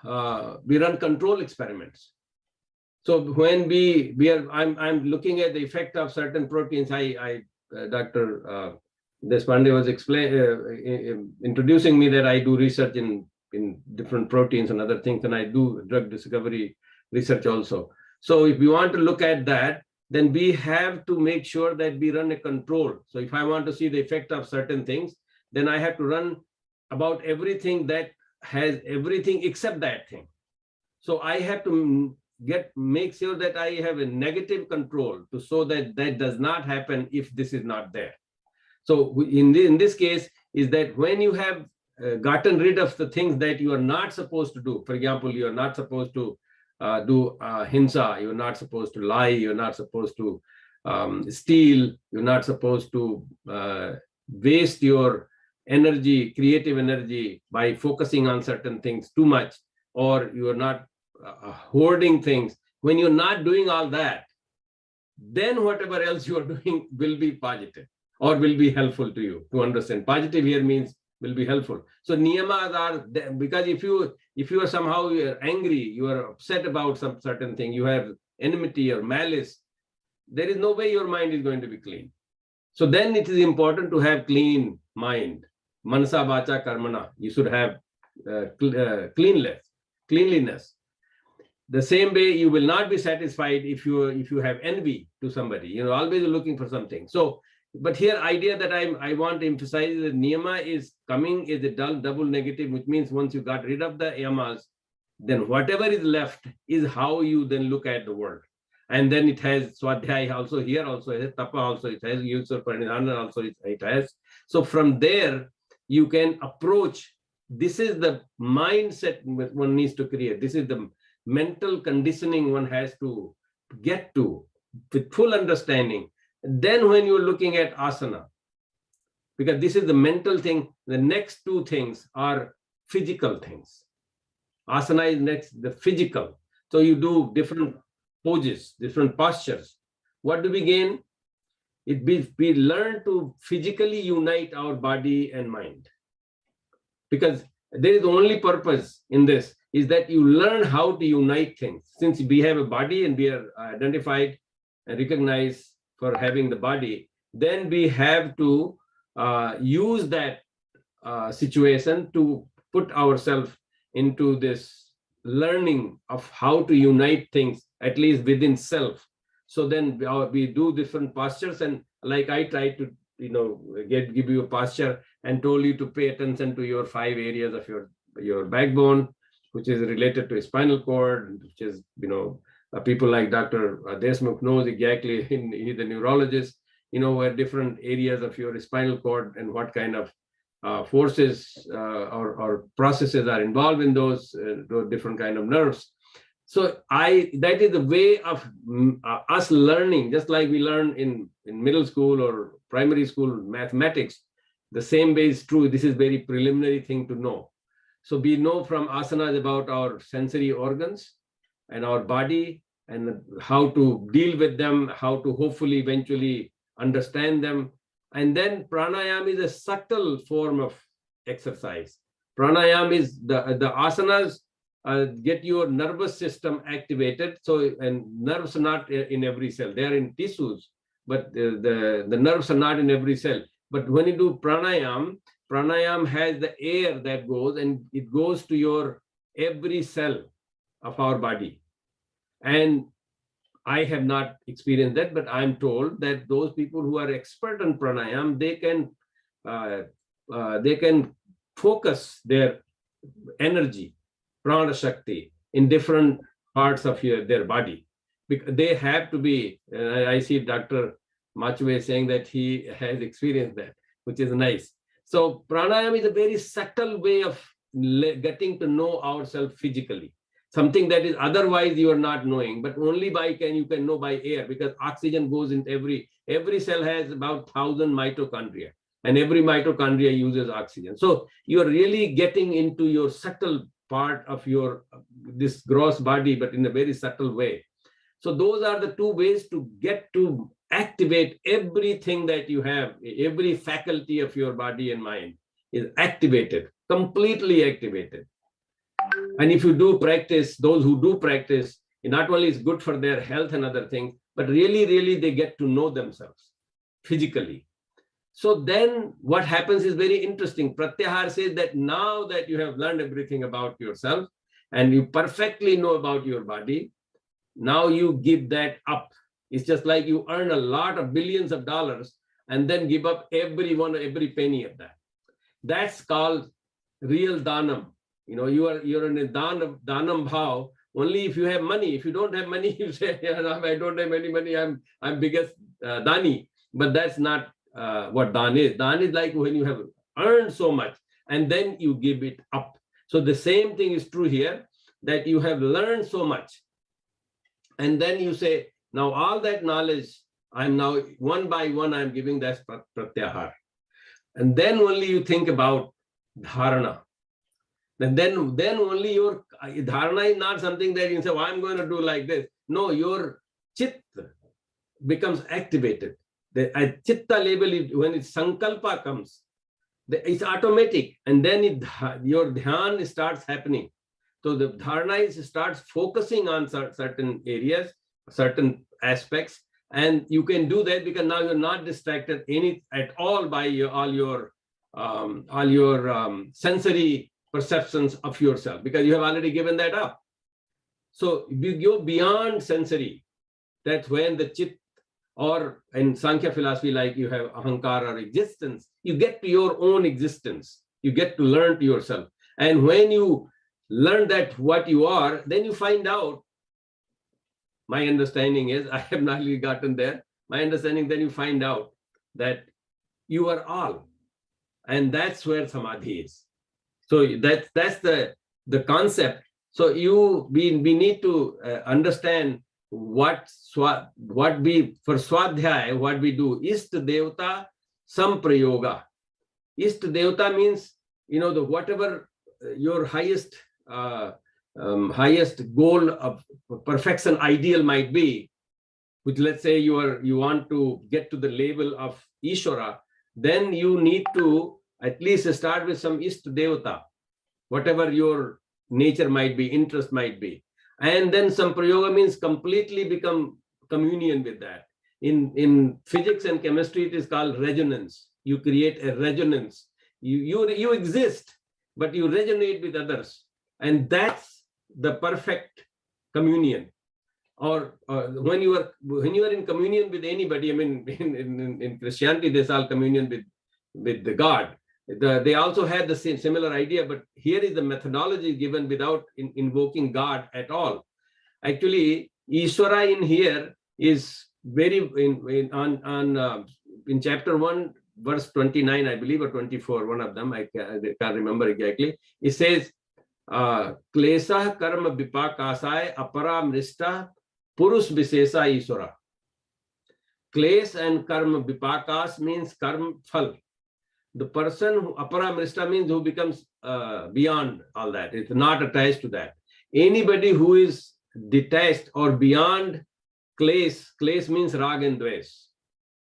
We run control experiments. So when I'm looking at the effect of certain proteins, Dr. Deshpande was introducing me that I do research in different proteins and other things, and I do drug discovery research also. So if we want to look at that, then we have to make sure that we run a control. So if I want to see the effect of certain things, then I have to run about everything that has everything except that thing. So I have to make sure that I have a negative control to so that that does not happen if this is not there. So in this case is that when you have gotten rid of the things that you are not supposed to do, for example, you are not supposed to do hinsa, you're not supposed to lie, you're not supposed to steal, you're not supposed to waste your energy, creative energy by focusing on certain things too much, or you are not hoarding things. When you're not doing all that, then whatever else you are doing will be positive or will be helpful to you to understand. Positive here means will be helpful. So niyamas are there because if you are somehow you're angry, you are upset about some certain thing, you have enmity or malice, there is no way your mind is going to be clean. So then it is important to have clean mind. Manasa vacha karmana. You should have cleanliness. The same way you will not be satisfied if you have envy to somebody. You're always looking for something. So, but here idea that I want to emphasize is that niyama is coming as a double negative, which means once you got rid of the yamas, then whatever is left is how you then look at the world. And then it has swadhyaya also here, also it has tapa also, it has yusur parinidhana also it has. So from there, you can approach, this is the mindset one needs to create. This is the mental conditioning one has to get to with full understanding. Then when you're looking at asana, because this is the mental thing, the next two things are physical things. Asana is next, the physical. So you do different poses, different postures. What do we gain? We learn to physically unite our body and mind. Because there is the only purpose in this is that you learn how to unite things. Since we have a body and we are identified and recognized for having the body, then we have to use that situation to put ourselves into this learning of how to unite things, at least within self. So then we do different postures, and like I try to, give you a posture and told you to pay attention to your 5 areas of your backbone, which is related to spinal cord, which is, people like Dr. Deshmukh knows exactly, he's a neurologist, where different areas of your spinal cord and what kind of forces or processes are involved in those different kind of nerves. So that is the way of us learning, just like we learn in middle school or primary school mathematics. The same way is true. This is very preliminary thing to know. So we know from asanas about our sensory organs and our body and how to deal with them, how to hopefully eventually understand them. And then pranayama is a subtle form of exercise. Pranayam is the asanas get your nervous system activated. So, and nerves are not in every cell, they are in tissues, but the nerves are not in every cell. But when you do pranayam, pranayam has the air that goes, and it goes to your every cell of our body. And I have not experienced that, but I'm told that those people who are expert in pranayam, they can focus their energy, prana shakti, in different parts of their body. Because they have to be, I see Dr. Machwe saying that he has experienced that, which is nice. So pranayam is a very subtle way of getting to know ourselves physically. Something that is otherwise you are not knowing, but only you can know by air, because oxygen goes in every cell has about 1,000 mitochondria, and every mitochondria uses oxygen. So you are really getting into your subtle part of this gross body, but in a very subtle way. So those are the two ways to get to activate everything that you have. Every faculty of your body and mind is activated, completely activated. And if you do practice, those who do practice, it not only is good for their health and other things, but really, really they get to know themselves physically. So then what happens is very interesting. Pratyahar says that now that you have learned everything about yourself and you perfectly know about your body, now you give that up. It's just like you earn a lot of billions of dollars and then give up every penny of that. That's called real dhanam. You know, you're in a dhanam bhav only if you have money. If you don't have money, you say, I don't have any money, I'm biggest dhani. But that's not what dhan is. Dhan is like when you have earned so much and then you give it up. So the same thing is true here, that you have learned so much. And then you say, now all that knowledge, I'm now one by one, I'm giving that pratyahar. And then only you think about dharana. And then only your dharana is not something that you say, well, I'm going to do like this. No, your chitta becomes activated. The chitta label, when its sankalpa comes, it's automatic. And then your dhyan starts happening. So the dharana starts focusing on certain areas, certain aspects. And you can do that because now you're not distracted at all by all your sensory perceptions of yourself, because you have already given that up. So you go beyond sensory. That's when the chit, or in Sankhya philosophy, like you have ahankar or existence, you get to your own existence. You get to learn to yourself. And when you learn that what you are, then you find out, my understanding is, I have not really gotten there. My understanding, then you find out that you are all. And that's where samadhi is. So that's the concept. So we need to understand what we, for swadhyaya, what we do. Ishta devata samprayoga. Ishta devata means, whatever your highest goal of perfection ideal might be, which, let's say you want to get to the level of Ishvara, then you need to at least start with some Ishta Devata, whatever your nature might be, interest might be. And then samprayoga means completely become communion with that. In physics and chemistry, it is called resonance. You create a resonance. You exist, but you resonate with others. And that's the perfect communion. Or when you are in communion with anybody, I mean, in Christianity, there's all communion with the God. They also had the same similar idea, but here is the methodology given without invoking God at all. Actually, Ishvara in here is very in chapter 1, verse 29, I believe, or 24, one of them, I can't remember exactly. It says, Klesah karma vipakasaya aparamrishta purus visesa Ishvara. Kles and karma vipakas means karma phal. The person who aparamrishta means who becomes beyond all that. It's not attached to that. Anybody who is detached or beyond kles means rag and dvesh.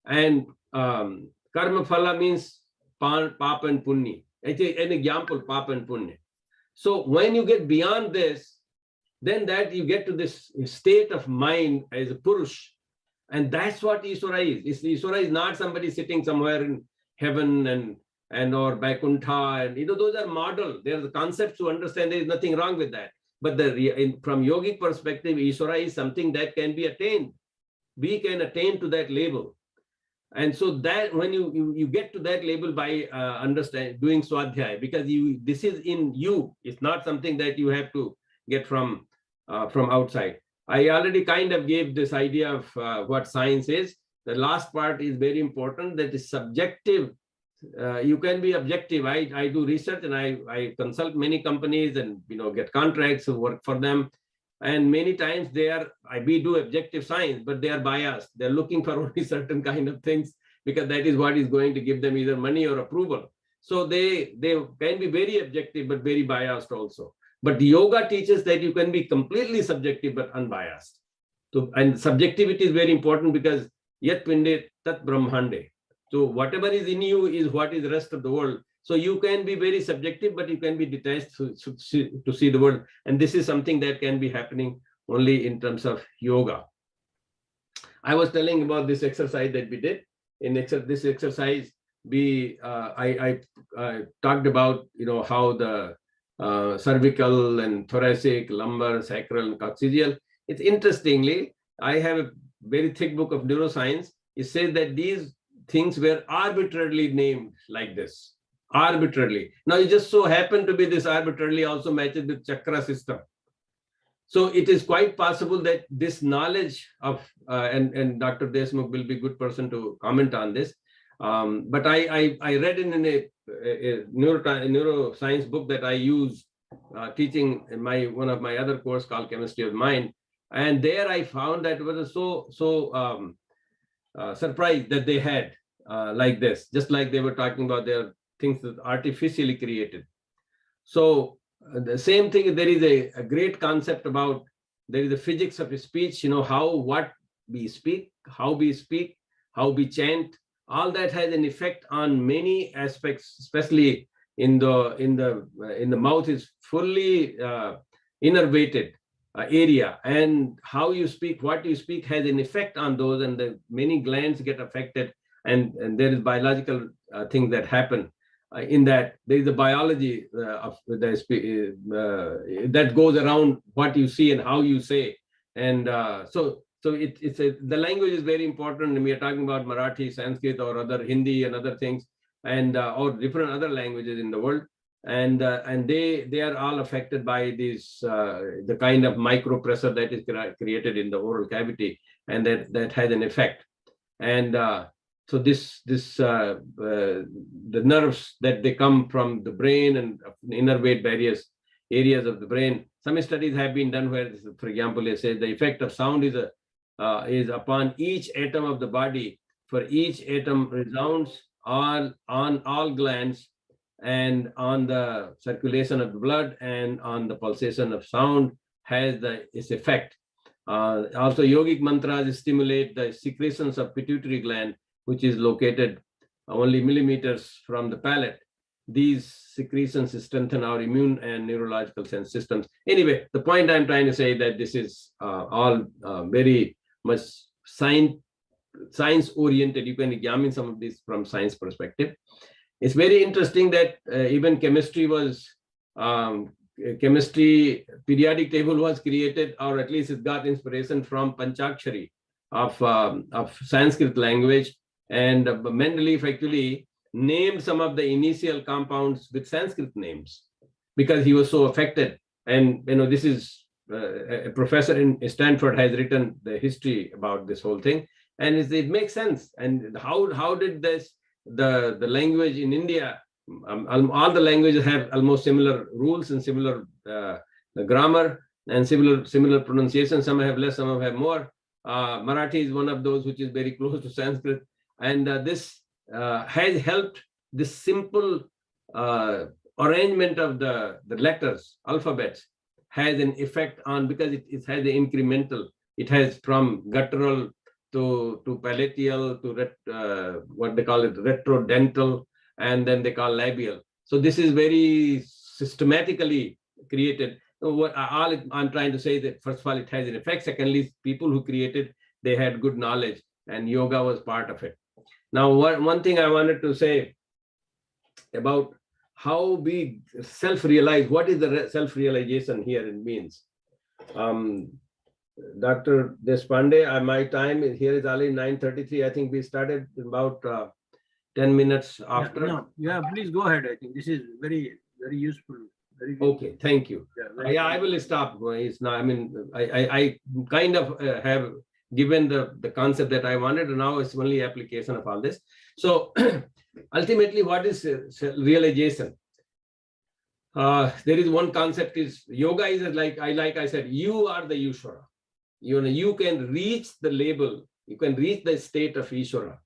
And karma phala means papa and punni. I take an example, Papa and Punya. So when you get beyond this, then that you get to this state of mind as a Purush. And that's what Iswara is. Iswara is not somebody sitting somewhere in heaven and or Vaikuntha, and those are model. There are the concepts to understand. There is nothing wrong with that. But from yogic perspective, Iswara is something that can be attained. We can attain to that label. And so that when you get to that label by doing Swadhyay, because this is in you. It's not something that you have to get from outside. I already kind of gave this idea of what science is. The last part is very important. That is subjective. You can be objective. I do research and I consult many companies and get contracts to work for them. And many times we do objective science, but they are biased. They're looking for only certain kind of things because that is what is going to give them either money or approval. So they can be very objective, but very biased also. But yoga teaches that you can be completely subjective, but unbiased. So, and subjectivity is very important because yat pinde tat brahmande. So whatever is in you is what is the rest of the world. So you can be very subjective, but you can be detached to see the world. And this is something that can be happening only in terms of yoga. I was telling about this exercise that we did. In this exercise, I talked about how the cervical and thoracic, lumbar, sacral, and coccygeal. It's interestingly, I have a very thick book of neuroscience. It says that these things were arbitrarily named like this. Arbitrarily. Now, it just so happened to be this arbitrarily also matches with chakra system. So it is quite possible that this knowledge of, and Dr. Desmukh will be a good person to comment on this. But I read in a neuroscience book that I use teaching in one of my other course called Chemistry of Mind. And there I found that it was so surprised that they had like this, just like they were talking about their things that artificially created. So the same thing, there is a great concept about, there is the physics of speech, what we speak, how we chant, all that has an effect on many aspects, especially in the mouth is fully innervated area, and how you speak, what you speak has an effect on those, and the many glands get affected, and there is biological things that happen. In that there is a biology of that goes around what you see and how you say, and so the language is very important. And we are talking about Marathi, Sanskrit, or other Hindi and other things, and or different other languages in the world, and they are all affected by this the kind of micropressure that is created in the oral cavity, and that has an effect. And so the nerves that they come from the brain and innervate various areas of the brain. Some studies have been done where, for example, they say the effect of sound is upon each atom of the body. For each atom resounds on all glands and on the circulation of the blood and on the pulsation of sound has its effect. Also, yogic mantras stimulate the secretions of pituitary gland, which is located only millimeters from the palate. These secretions strengthen our immune and neurological sense systems. Anyway, the point I'm trying to say that this is all very much science-oriented. You can examine some of this from science perspective. It's very interesting that even chemistry periodic table was created, or at least it got inspiration from Panchakshari of Sanskrit language. And Mendeleev actually named some of the initial compounds with Sanskrit names because he was so affected. And this is a professor in Stanford has written the history about this whole thing, and it makes sense. And how did the language in India? All the languages have almost similar rules and similar grammar and similar pronunciation. Some have less, some have more. Marathi is one of those which is very close to Sanskrit. And this has helped this simple arrangement of the letters, alphabets, has an effect on, because it has the incremental. It has from guttural to palatal to what they call it retrodental, and then they call labial. So this is very systematically created. So what all I'm trying to say is that first of all, it has an effect. Secondly, people who created, they had good knowledge, and yoga was part of it. Now, one thing I wanted to say about how we self-realize, what is the self-realization here it means. Dr. Deshpande, my time here is only 9:33. I think we started about 10 minutes after. Yeah, please go ahead. I think this is very, very useful. Very good. Okay, thank you. Yeah, I will stop. It's not, I mean, I kind of have given the concept that I wanted, and now it's only application of all this. So ultimately, what is realization? There is one concept is yoga is like I said, you are the Ishvara. You can reach the label, you can reach the state of Ishvara.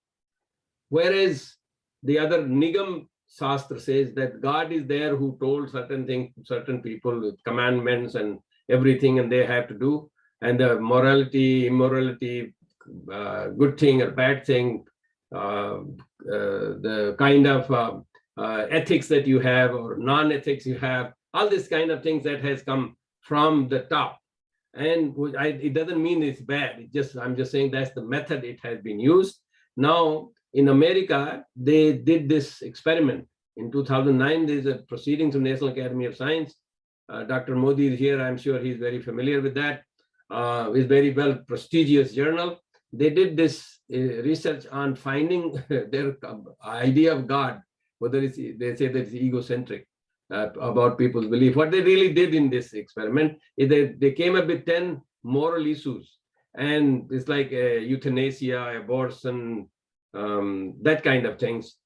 Whereas the other Nigam Shastra says that God is there who told certain things to certain people with commandments and everything, and they have to do. And the morality, immorality, good thing or bad thing, the kind of ethics that you have or non-ethics you have, all this kind of things that has come from the top. And it doesn't mean it's bad. I'm just saying that's the method it has been used. Now, in America, they did this experiment. In 2009, there's a proceedings of National Academy of Science. Dr. Modi is here. I'm sure he's very familiar with that. It's very well prestigious journal. They did this research on finding their idea of God, whether they say that it's egocentric about people's belief. What they really did in this experiment is they came up with 10 moral issues. And it's like euthanasia, abortion, that kind of things.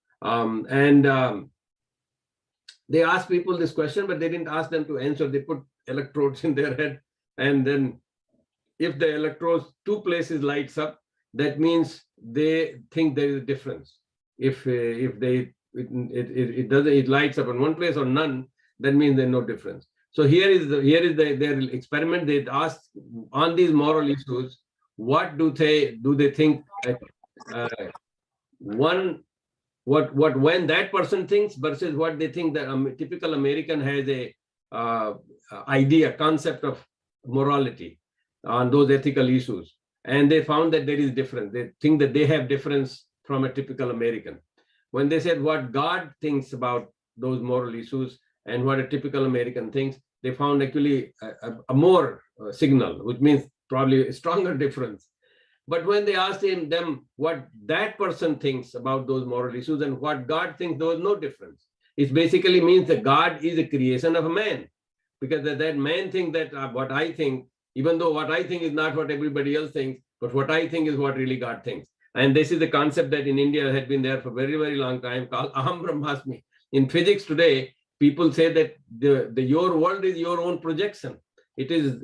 They asked people this question, but they didn't ask them to answer. They put electrodes in their head. And then if the electrodes, two places lights up, that means they think there is a difference. If it lights up in one place or none, that means there's no difference. So here is their experiment. They asked on these moral issues, what do they think when that person thinks versus what they think that a typical American has a concept of morality on those ethical issues. And they found that there is difference. They think that they have difference from a typical American. When they said what God thinks about those moral issues and what a typical American thinks, they found actually a more signal, which means probably a stronger difference. But when they asked them what that person thinks about those moral issues and what God thinks, there was no difference. It basically means that God is a creation of a man, because that man thinks that what I think, even though what I think is not what everybody else thinks, but what I think is what really God thinks. And this is the concept that in India had been there for a very, very long time, called Aham Brahmasmi. In physics today, people say that your world is your own projection. It is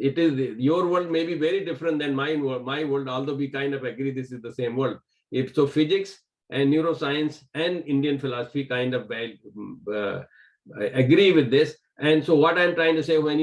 your world may be very different than my world, although we kind of agree this is the same world. So physics and neuroscience and Indian philosophy kind of agree with this. And so what I'm trying to say, when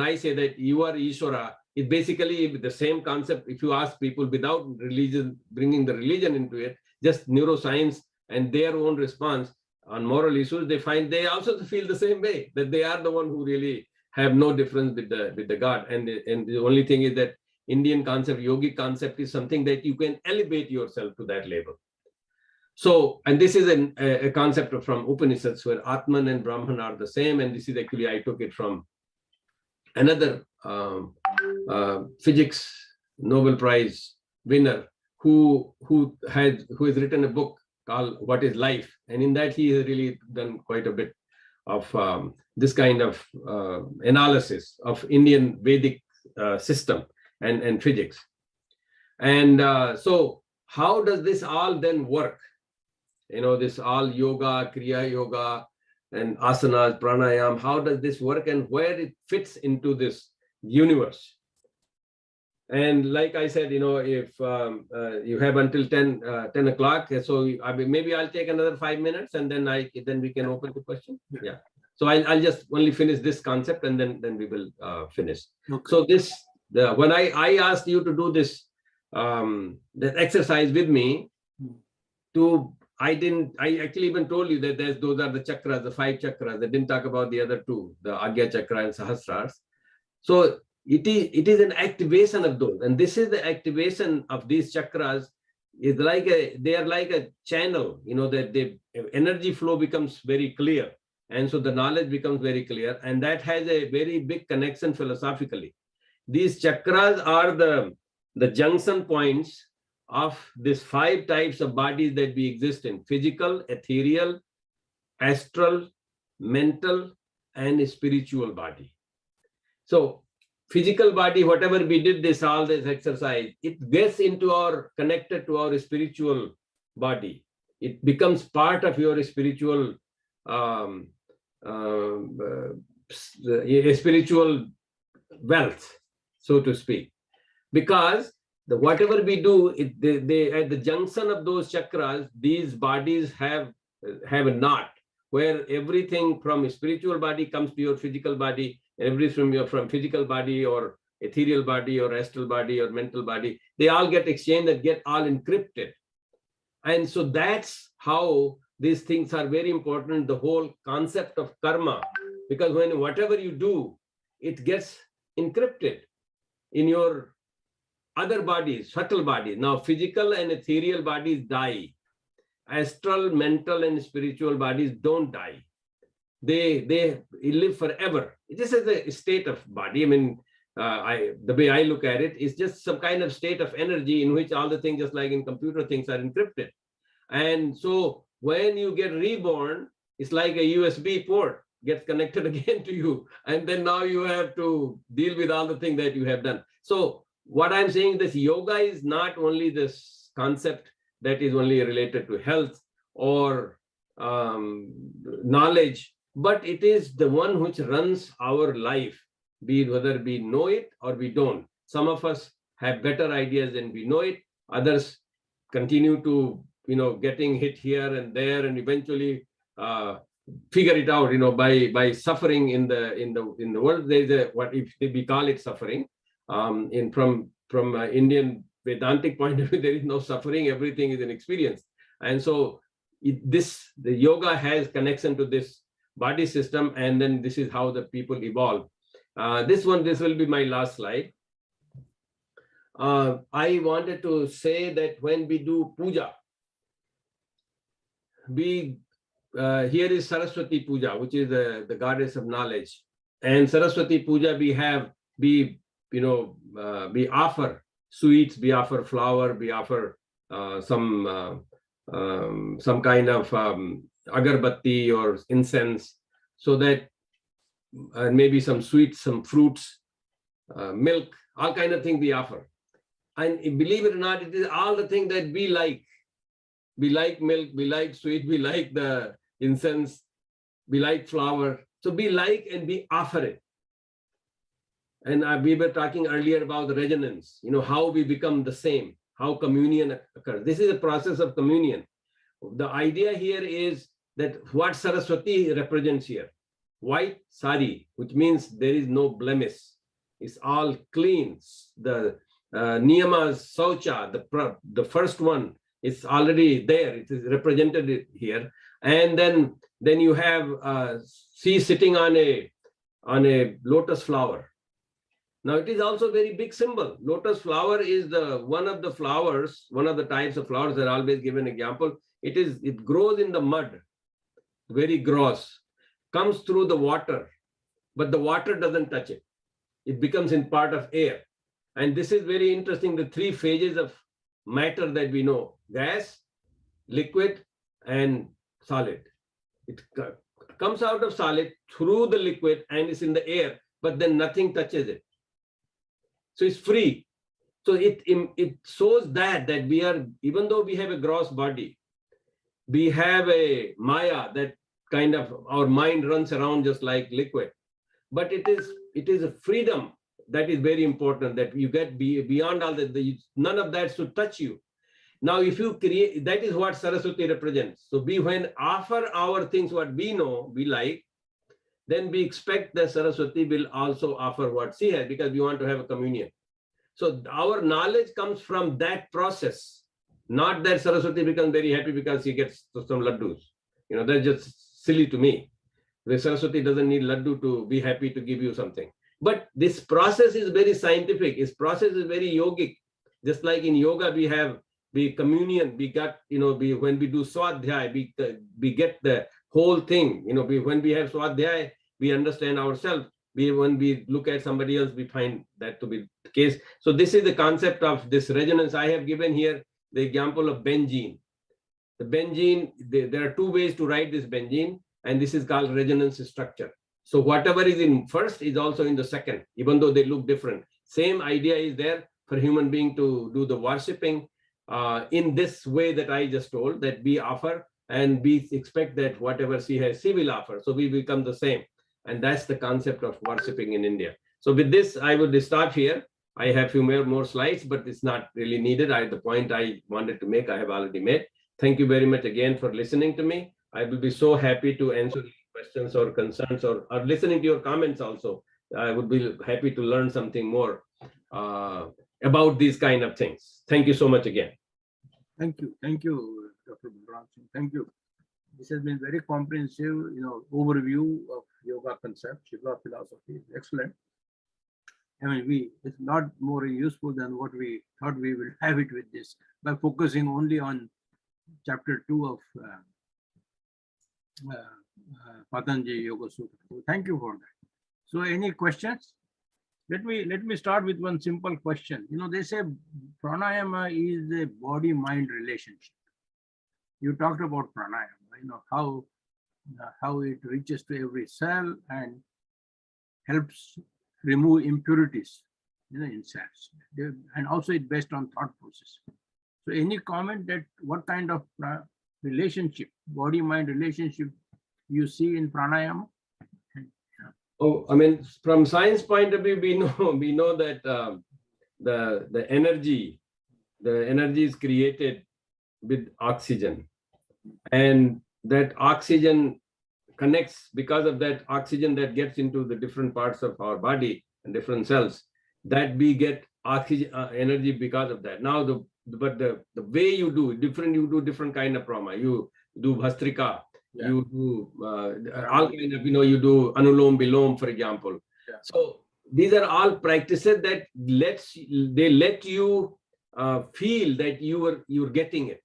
I say that you are Ishvara, it's basically the same concept. If you ask people without religion, bringing the religion into it, just neuroscience and their own response on moral issues, they also feel the same way, that they are the one who really have no difference with the God. And the only thing is that Indian concept, yogic concept, is something that you can elevate yourself to that level. So, and this is a concept from Upanishads where Atman and Brahman are the same. And this is actually, I took it from another physics Nobel Prize winner who has written a book called What is Life? And in that, he has really done quite a bit of this kind of analysis of Indian Vedic system and physics. And so how does this all then work? This all yoga, Kriya yoga, and asanas, pranayam, how does this work and where it fits into this universe? And like I said, if you have until 10 o'clock, so maybe I'll take another 5 minutes and then we can open the question. Yeah. So I'll just only finish this concept and then we will finish. Okay. So when I asked you to do this that exercise with me to I actually even told you that those are the chakras, the 5 chakras. I didn't talk about the other 2, the Agya chakra and Sahasrars. So it is an activation of those. And this is the activation of these chakras. Is like they are like a channel, that the energy flow becomes very clear. And so the knowledge becomes very clear. And that has a very big connection philosophically. These chakras are the junction points of these 5 types of bodies that we exist in: physical, ethereal, astral, mental, and spiritual body. So physical body, whatever we did all this exercise, it gets into connected to our spiritual body. It becomes part of your spiritual spiritual wealth, so to speak. Because whatever we do, they at the junction of those chakras, these bodies have a knot where everything from spiritual body comes to your physical body, everything from physical body or ethereal body or astral body or mental body, they all get exchanged and get all encrypted. And so that's how these things are very important, the whole concept of karma, because when whatever you do, it gets encrypted in your other bodies, subtle bodies. Now, physical and ethereal bodies die. Astral, mental, and spiritual bodies don't die. They live forever. This is a state of body. I mean, the way I look at it is just some kind of state of energy in which all the things, just like in computer, things are encrypted. And so when you get reborn, it's like a USB port gets connected again to you. And then now you have to deal with all the things that you have done. So what I'm saying, this yoga is not only this concept that is only related to health or knowledge, but it is the one which runs our life, be it whether we know it or we don't. Some of us have better ideas and we know it. Others continue to, getting hit here and there, and eventually figure it out, by suffering in the world. There's a, what if we call it suffering. From Indian Vedantic point of view, there is no suffering. Everything is an experience. And so the yoga has connection to this body system, and then this is how the people evolve. This will be my last slide. I wanted to say that when we do puja, here is Saraswati Puja, which is the goddess of knowledge. And Saraswati Puja, we offer sweets, we offer flower, we offer some kind of agarbatti or incense, so that maybe some sweets, some fruits, milk, all kind of things we offer. And believe it or not, it is all the things that we like. We like milk, we like sweet, we like the incense, we like flower. So we like and we offer it. And we were talking earlier about the resonance, how we become the same, how communion occurs. This is a process of communion. The idea here is that what Saraswati represents here, white sari, which means there is no blemish. It's all clean. The niyamas, saucha, the first one, it's already there. It is represented here. And then you have she sitting on a lotus flower. Now it is also a very big symbol. Lotus flower is one of the flowers, one of the types of flowers that are always given example. It grows in the mud, very gross, comes through the water, but the water doesn't touch it. It becomes in part of air. And this is very interesting, the 3 phases of matter that we know: gas, liquid, and solid. It comes out of solid through the liquid and is in the air, but then nothing touches it. So it's free. So it shows that we are, even though we have a gross body, we have a maya that kind of, our mind runs around just like liquid. But it is a freedom that is very important, that you get beyond all that, none of that should touch you. Now, if you create, that is what Saraswati represents. So when offer our things, what we know, we like, then we expect that Saraswati will also offer what she has, because we want to have a communion. So our knowledge comes from that process. Not that Saraswati becomes very happy because she gets some laddus. You know, that's just silly to me. The Saraswati doesn't need laddu to be happy to give you something. But this process is very scientific. This process is very yogic. Just like in yoga, we communion, we got, you know, when we do swadhyay, we get the whole thing. You know, when we have swadhyay, we understand ourselves. When we look at somebody else, we find that to be the case. So this is the concept of this resonance. I have given here the example of benzene. The benzene, there are two ways to write this benzene, and this is called resonance structure. So whatever is in first is also in the second, even though they look different. Same idea is there for human being to do the worshipping in this way that I just told, that we offer and we expect that whatever she has, she will offer. So we become the same. And that's the concept of worshipping in India. So with this, I would stop here. I have a few more slides, but it's not really needed. The point I wanted to make, I have already made. Thank you very much again for listening to me. I will be so happy to answer questions or concerns or listening to your comments also. I would be happy to learn something more about these kind of things. Thank you so much again. Thank you, Dr. Balram Singh. Thank you. This has been very comprehensive, overview of yoga concepts, yoga philosophy. Excellent. I mean, it's not more useful than what we thought we will have it with this by focusing only on chapter 2 of Patanjali Yoga Sutra. So thank you for that. So any questions? Let me start with one simple question. They say pranayama is a body-mind relationship. You talked about pranayama, how it reaches to every cell and helps remove impurities in cells. And also it's based on thought process. So any comment that what kind of relationship, body-mind relationship you see in pranayama? Oh, I mean, from science point of view, we know that the energy is created with oxygen, and that oxygen connects because of that oxygen that gets into the different parts of our body and different cells, that we get oxygen energy because of that. Now, but the way you do different kind of prana. You do bhastrika. Yeah. You do all kind of, you do anulom vilom, for example. Yeah. So these are all practices that let you feel that you're getting it.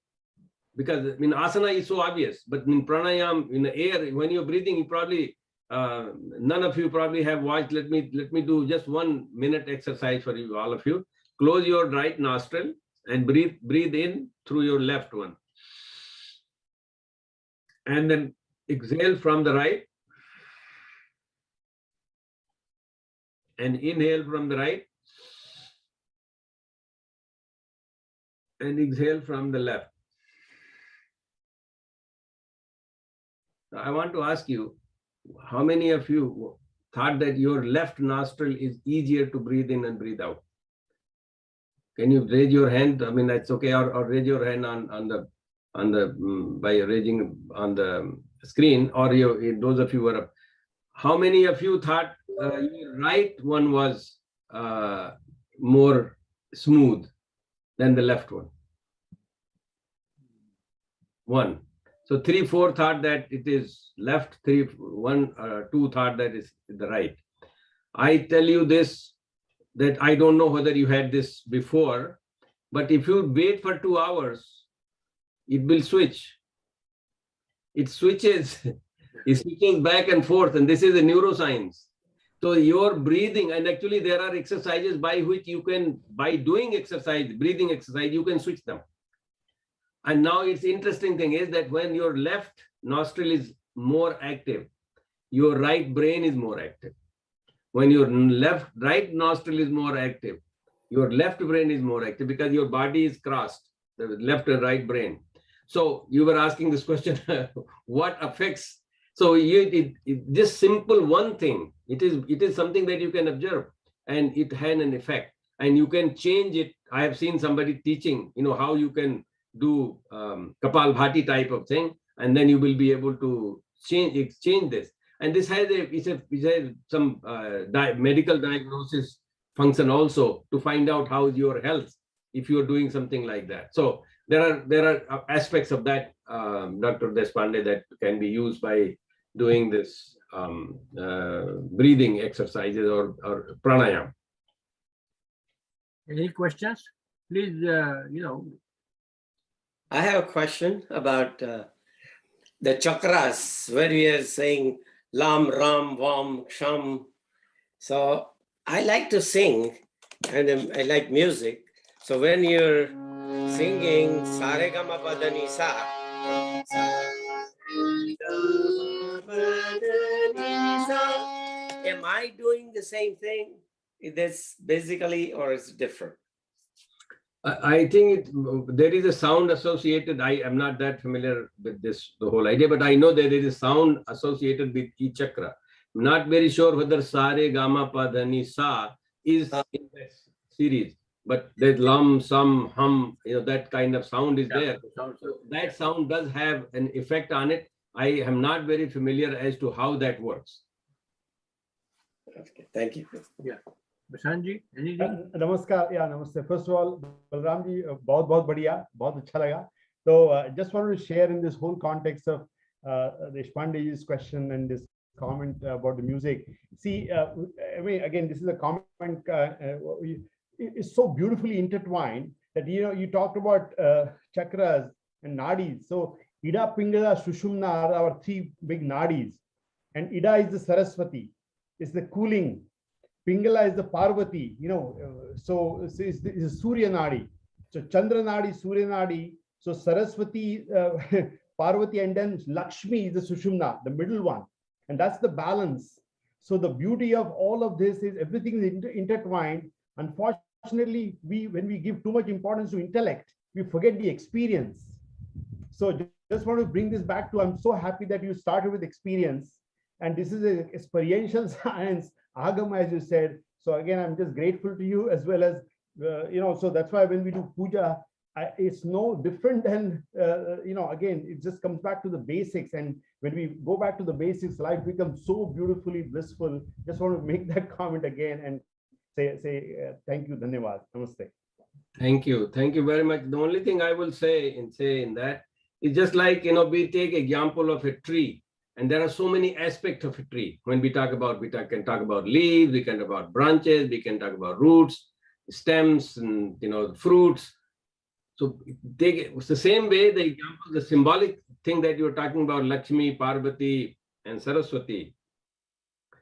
Because asana is so obvious, but in pranayam, in the air, when you're breathing, you probably none of you probably have watched. Let me do just 1 minute exercise for you, all of you. Close your right nostril and breathe in through your left one. And then exhale from the right and inhale from the right and exhale from the left. I want to ask you, how many of you thought that your left nostril is easier to breathe in and breathe out? Can you raise your hand? That's okay, or raise your hand by raising on the screen, or those of you who are up. How many of you thought your right one was more smooth than the left one? One. So 3-4 thought that it is left, 2 thought that is the right. I tell you this, that I don't know whether you had this before, but if you wait for 2 hours, it will switch. It switches. It switches back and forth, and this is a neuroscience. So your breathing, and actually there are exercises by which you can, by doing exercise, breathing exercise, you can switch them. And now it's interesting thing is that when your left nostril is more active, your right brain is more active. When your right nostril is more active, your left brain is more active because your body is crossed, the left and right brain. So you were asking this question, what affects? So this simple one thing, it is something that you can observe, and it had an effect, and you can change it. I have seen somebody teaching, how you can do Kapalbhati type of thing, and then you will be able to change this. And this has some medical diagnosis function also to find out how is your health if you are doing something like that. So there are aspects of that, Dr. Deshpande, that can be used by doing this breathing exercises or pranayam. Any questions? Please, I have a question about the chakras, where we are saying Lam, Ram, Vam, Sham. So I like to sing and I like music. So when you're singing Sare Gama Pada Ni Sa, am I doing the same thing? That's basically, or is it different? I think there is a sound associated. I am not that familiar with this, the whole idea, but I know that there is a sound associated with each chakra. I'm not very sure whether Sare, Gama, Pa, Dha, Ni, Sa is in this series, but there's Lam, Sam, Hum, that kind of sound is there. So that sound does have an effect on it. I am not very familiar as to how that works. Okay, thank you. yeah. Bashanji, anything? नमस्कार या नमस्ते. First of all, Balram ji बहुत बढ़िया, बहुत अच्छा लगा. So just wanted to share in this whole context of Deshpande's question and this comment about the music. See, I mean, again, this is a comment. It's so beautifully intertwined that you talked about chakras and nadis. So Ida, Pingala, Sushumna are our three big nadis, and Ida is the Saraswati, is the cooling. Pingala is the Parvati, so it's the Surya Nadi. So Chandra Nadi, Surya Nadi. So Saraswati, Parvati, and then Lakshmi is the Sushumna, the middle one. And that's the balance. So the beauty of all of this is everything is intertwined. Unfortunately, when we give too much importance to intellect, we forget the experience. So just want to bring this back to, I'm so happy that you started with experience. And this is an experiential science, Agama, as you said. So again, I'm just grateful to you, as well as, so that's why when we do puja, it's no different than, again, it just comes back to the basics. And when we go back to the basics, life becomes so beautifully blissful. Just want to make that comment again and say thank you, Dhanyavad, Namaste. Thank you. Thank you very much. The only thing I will say in that is just like, we take example of a tree. And there are so many aspects of a tree. When we can talk about leaves, we can talk about branches, we can talk about roots, stems, and fruits. So it's the same way, the example, the symbolic thing that you're talking about, Lakshmi, Parvati, and Saraswati.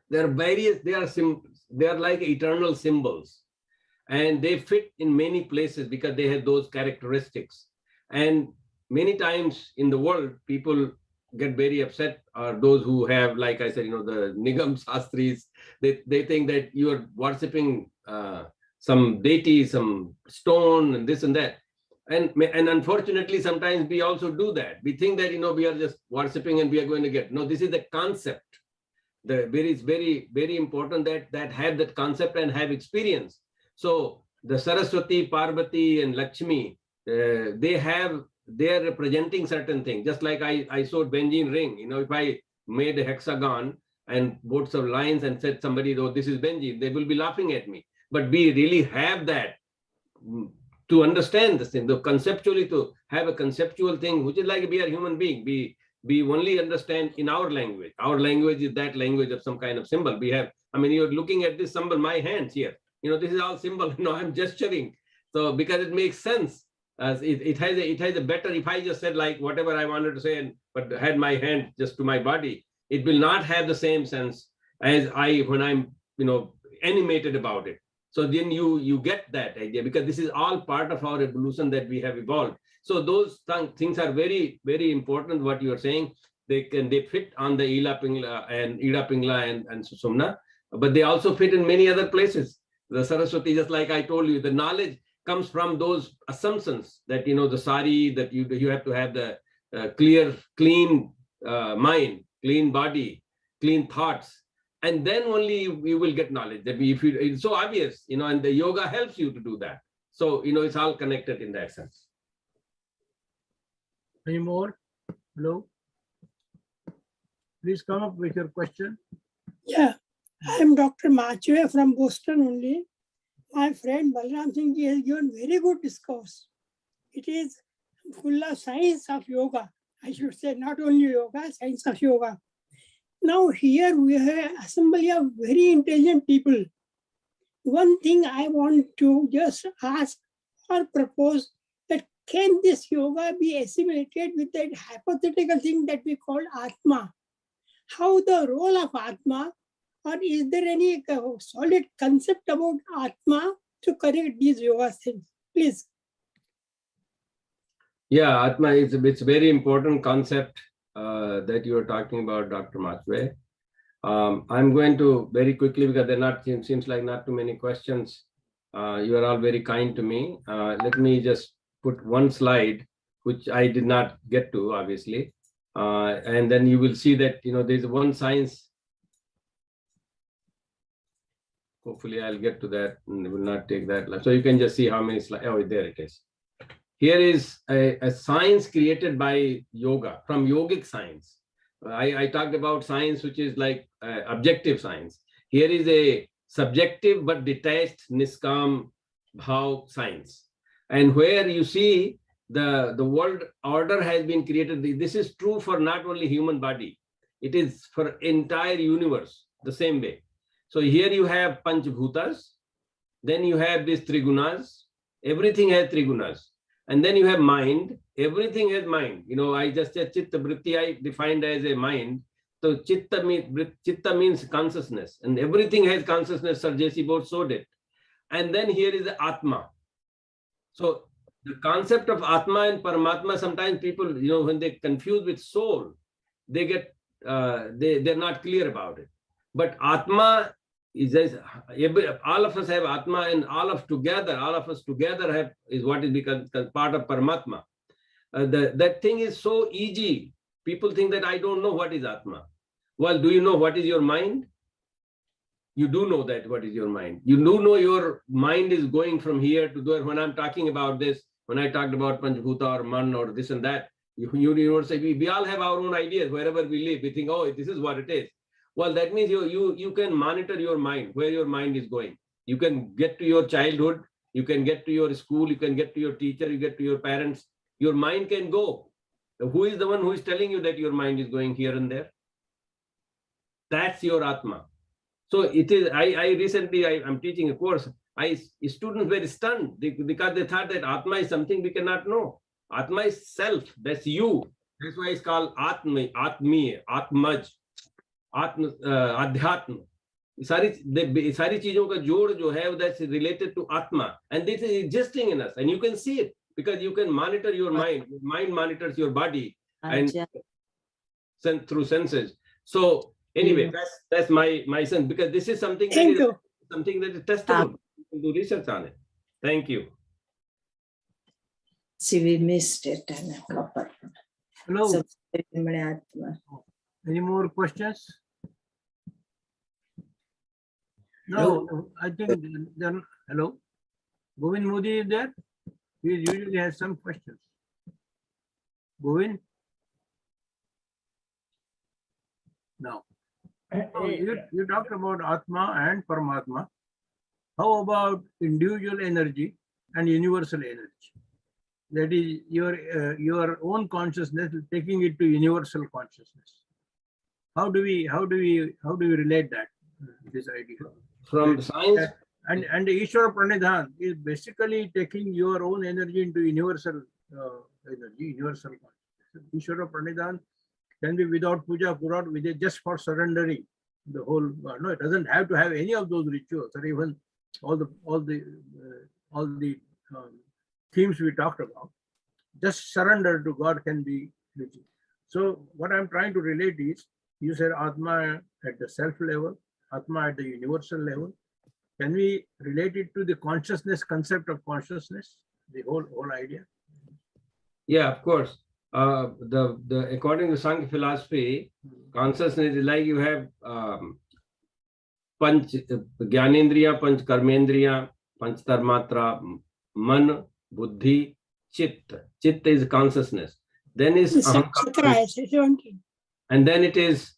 There are various, they are like eternal symbols. And they fit in many places because they have those characteristics. And many times in the world, people get very upset, or those who have, like I said, the Nigam Shastris, they think that you are worshipping some deity, some stone, and this and that. And unfortunately, sometimes we also do that. We think that, we are just worshipping and we are going to get. No, this is the concept. It's very, very important that have that concept and have experience. So the Saraswati, Parvati, and Lakshmi, they are representing certain things. Just like I showed Benjin ring. If I made a hexagon and boats of lines and said somebody, oh, this is Benjin, they will be laughing at me. But we really have that to understand this thing, conceptually, to have a conceptual thing, which is like we are human being. We only understand in our language. Our language is that language of some kind of symbol. We have, you're looking at this symbol, my hands here. This is all symbol. I'm gesturing. So because it makes sense. It has a better, if I just said like whatever I wanted to say, but had my hand just to my body, it will not have the same sense as when I'm, animated about it. So then you get that idea, because this is all part of our evolution that we have evolved. So those things are very, very important, what you are saying. They fit on the Ila Pingla and Ida Pingla and Susumna, but they also fit in many other places. The Saraswati, just like I told you, the knowledge comes from those assumptions that, the sari, that you have to have the clean mind, clean body, clean thoughts. And then only you will get knowledge. That it's so obvious, and the yoga helps you to do that. So, it's all connected in that sense. Any more? Hello? Please come up with your question. Yeah, I'm Dr. Machue from Boston only. My friend Balram Singh has given very good discourse. It is full of science of yoga. I should say not only yoga, science of yoga. Now here we have an assembly of very intelligent people. One thing I want to just ask or propose that can this yoga be assimilated with that hypothetical thing that we call Atma? How the role of Atma, or is there any solid concept about Atma to correct these yoga things? Please. Yeah, Atma is it's a very important concept that you are talking about, Dr. Machwe. I'm going to very quickly, because there not seems like not too many questions. You are all very kind to me. Let me just put one slide, which I did not get to, obviously. And then you will see that, there's one science. Hopefully I'll get to that and it will not take that long. So you can just see how many slides. Oh, there it is. Here is a science created by yoga, from yogic science. I talked about science, which is like objective science. Here is a subjective but detached niskam bhav science. And where you see the world order has been created. This is true for not only human body. It is for entire universe the same way. So here you have Panchbhutas, then you have these Trigunas, everything has Trigunas. And then you have mind, everything has mind. I just said Chitta Vritti, I defined as a mind. So Chitta means consciousness, and everything has consciousness, Sir J.C. Bose showed it. And then here is the Atma. So the concept of Atma and Paramatma, sometimes people, when they confuse with soul, they get, they're not clear about it. But Atma is all of us have Atma, and all of us together have is what is become part of Paramatma. That thing is so easy. People think that I don't know what is Atma. Well, do you know what is your mind? You do know that what is your mind. You do know your mind is going from here to there. When I'm talking about this, when I talked about Panchbhuta or Man or this and that, we all have our own ideas. Wherever we live, we think, oh, this is what it is. Well, that means you can monitor your mind, where your mind is going. You can get to your childhood, you can get to your school, you can get to your teacher, you get to your parents. Your mind can go. Who is the one who is telling you that your mind is going here and there? That's your Atma. So it is, I'm teaching a course. Students were stunned because they thought that Atma is something we cannot know. Atma is self, that's you. That's why it's called Atma, Atmiya, Atmaj. अध्यात्म सारी चीजों का जोड़ जो है that's related to Atma, and this is existing in us, and you can see it because you can monitor your mind. Your mind monitors your body and through senses. So anyway, that's my sense, because this is something that is testable. You can do research on it. Thank you. See, we missed it. Hello. So, Any more questions? No, I think then, hello. Govind Modi is there? He usually has some questions. Govind? No. Oh, you talked about Atma and Paramatma. How about individual energy and universal energy? That is your own consciousness, taking it to universal consciousness. How do we relate that, this idea? From science, and Ishvara Pranidhan is basically taking your own energy into universal energy, universal consciousness. Ishvara Pranidhan can be without puja, with it just for surrendering the whole. No, it doesn't have to have any of those rituals or even all the themes we talked about. Just surrender to God can be reaching. So what I'm trying to relate is, you said Atma at the self level, Atma at the universal level. Can we relate it to the consciousness concept of consciousness, the whole idea? Yeah, of course. According to Sangh philosophy, consciousness is like you have Panch Gyanendriya, Panch Karmendriya, Panch Tarmatra, Man, Buddhi, Chitta. Chitta is consciousness. Then is Ahankara. And then it is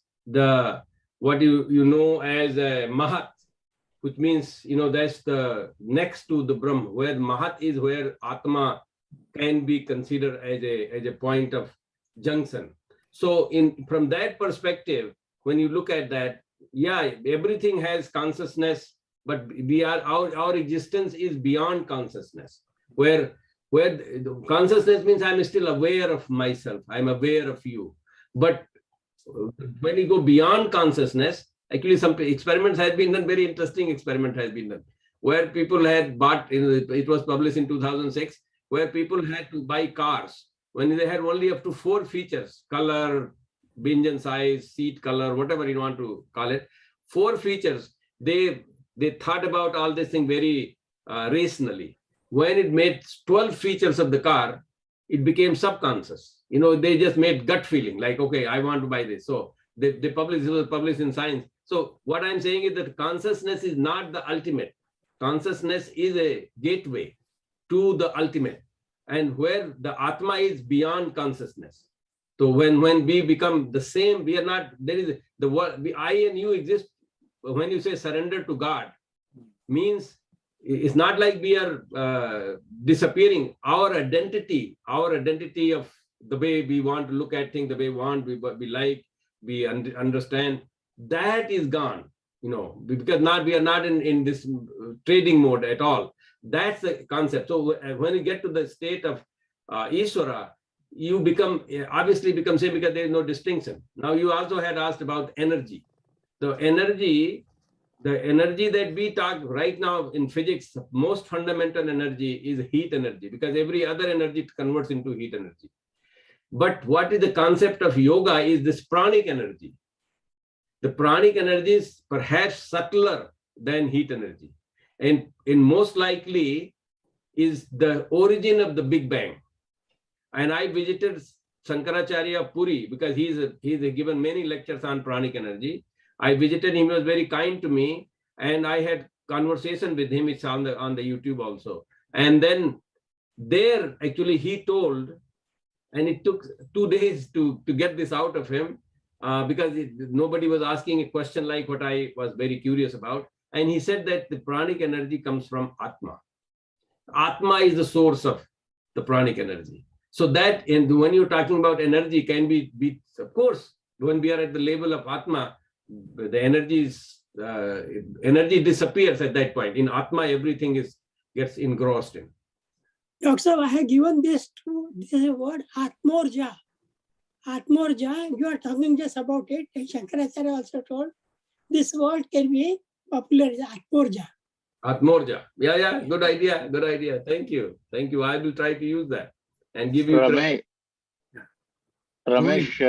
what you know as Mahat, which means, that's the next to the Brahma, where Mahat is where Atma can be considered as a point of junction. So from that perspective, when you look at that, yeah, everything has consciousness, but our existence is beyond consciousness, where the consciousness means I'm still aware of myself, I'm aware of you. But when you go beyond consciousness, actually some experiments have been done, very interesting experiment has been done, where people had bought, it was published in 2006, where people had to buy cars when they had only up to 4 features: color, engine size, seat color, whatever you want to call it. 4 features. They thought about all this thing very rationally. When it made 12 features of the car, it became subconscious. They just made gut feeling, like, okay, I want to buy this. So they published, it was published in Science. So what I'm saying is that consciousness is not the ultimate. Consciousness is a gateway to the ultimate, and where the Atma is beyond consciousness. So when we become the same, we are not, there is the word, I and you exist. When you say surrender to God, means it's not like we are disappearing. Our identity of the way we want to look at things, the way we like, we understand, that is gone, because we are not in this trading mode at all. That's the concept. So when you get to the state of Ishvara, you obviously become same, because there is no distinction. Now you also had asked about energy. The energy that we talk right now in physics, most fundamental energy is heat energy, because every other energy converts into heat energy. But what is the concept of yoga is this pranic energy. The pranic energy is perhaps subtler than heat energy, and most likely is the origin of the Big Bang. And I visited Shankaracharya Puri, because he's given many lectures on pranic energy. I visited him, he was very kind to me, and I had conversation with him. It's on the YouTube also. And then there, actually, he told, and it took 2 days to get this out of him, because nobody was asking a question like what I was very curious about. And he said that the pranic energy comes from Atma. Atma is the source of the pranic energy. So that, and when you're talking about energy, can be of course, when we are at the level of Atma, the energy disappears at that point. In Atma, everything gets engrossed in. Dr. Sahib, I have given this word Atmorja. Atmorja, you are talking just about it. And Shankaracharya also told this word can be popular as Atmorja. Atmorja. Yeah. Good idea. Thank you. I will try to use that and give you. Ramesh,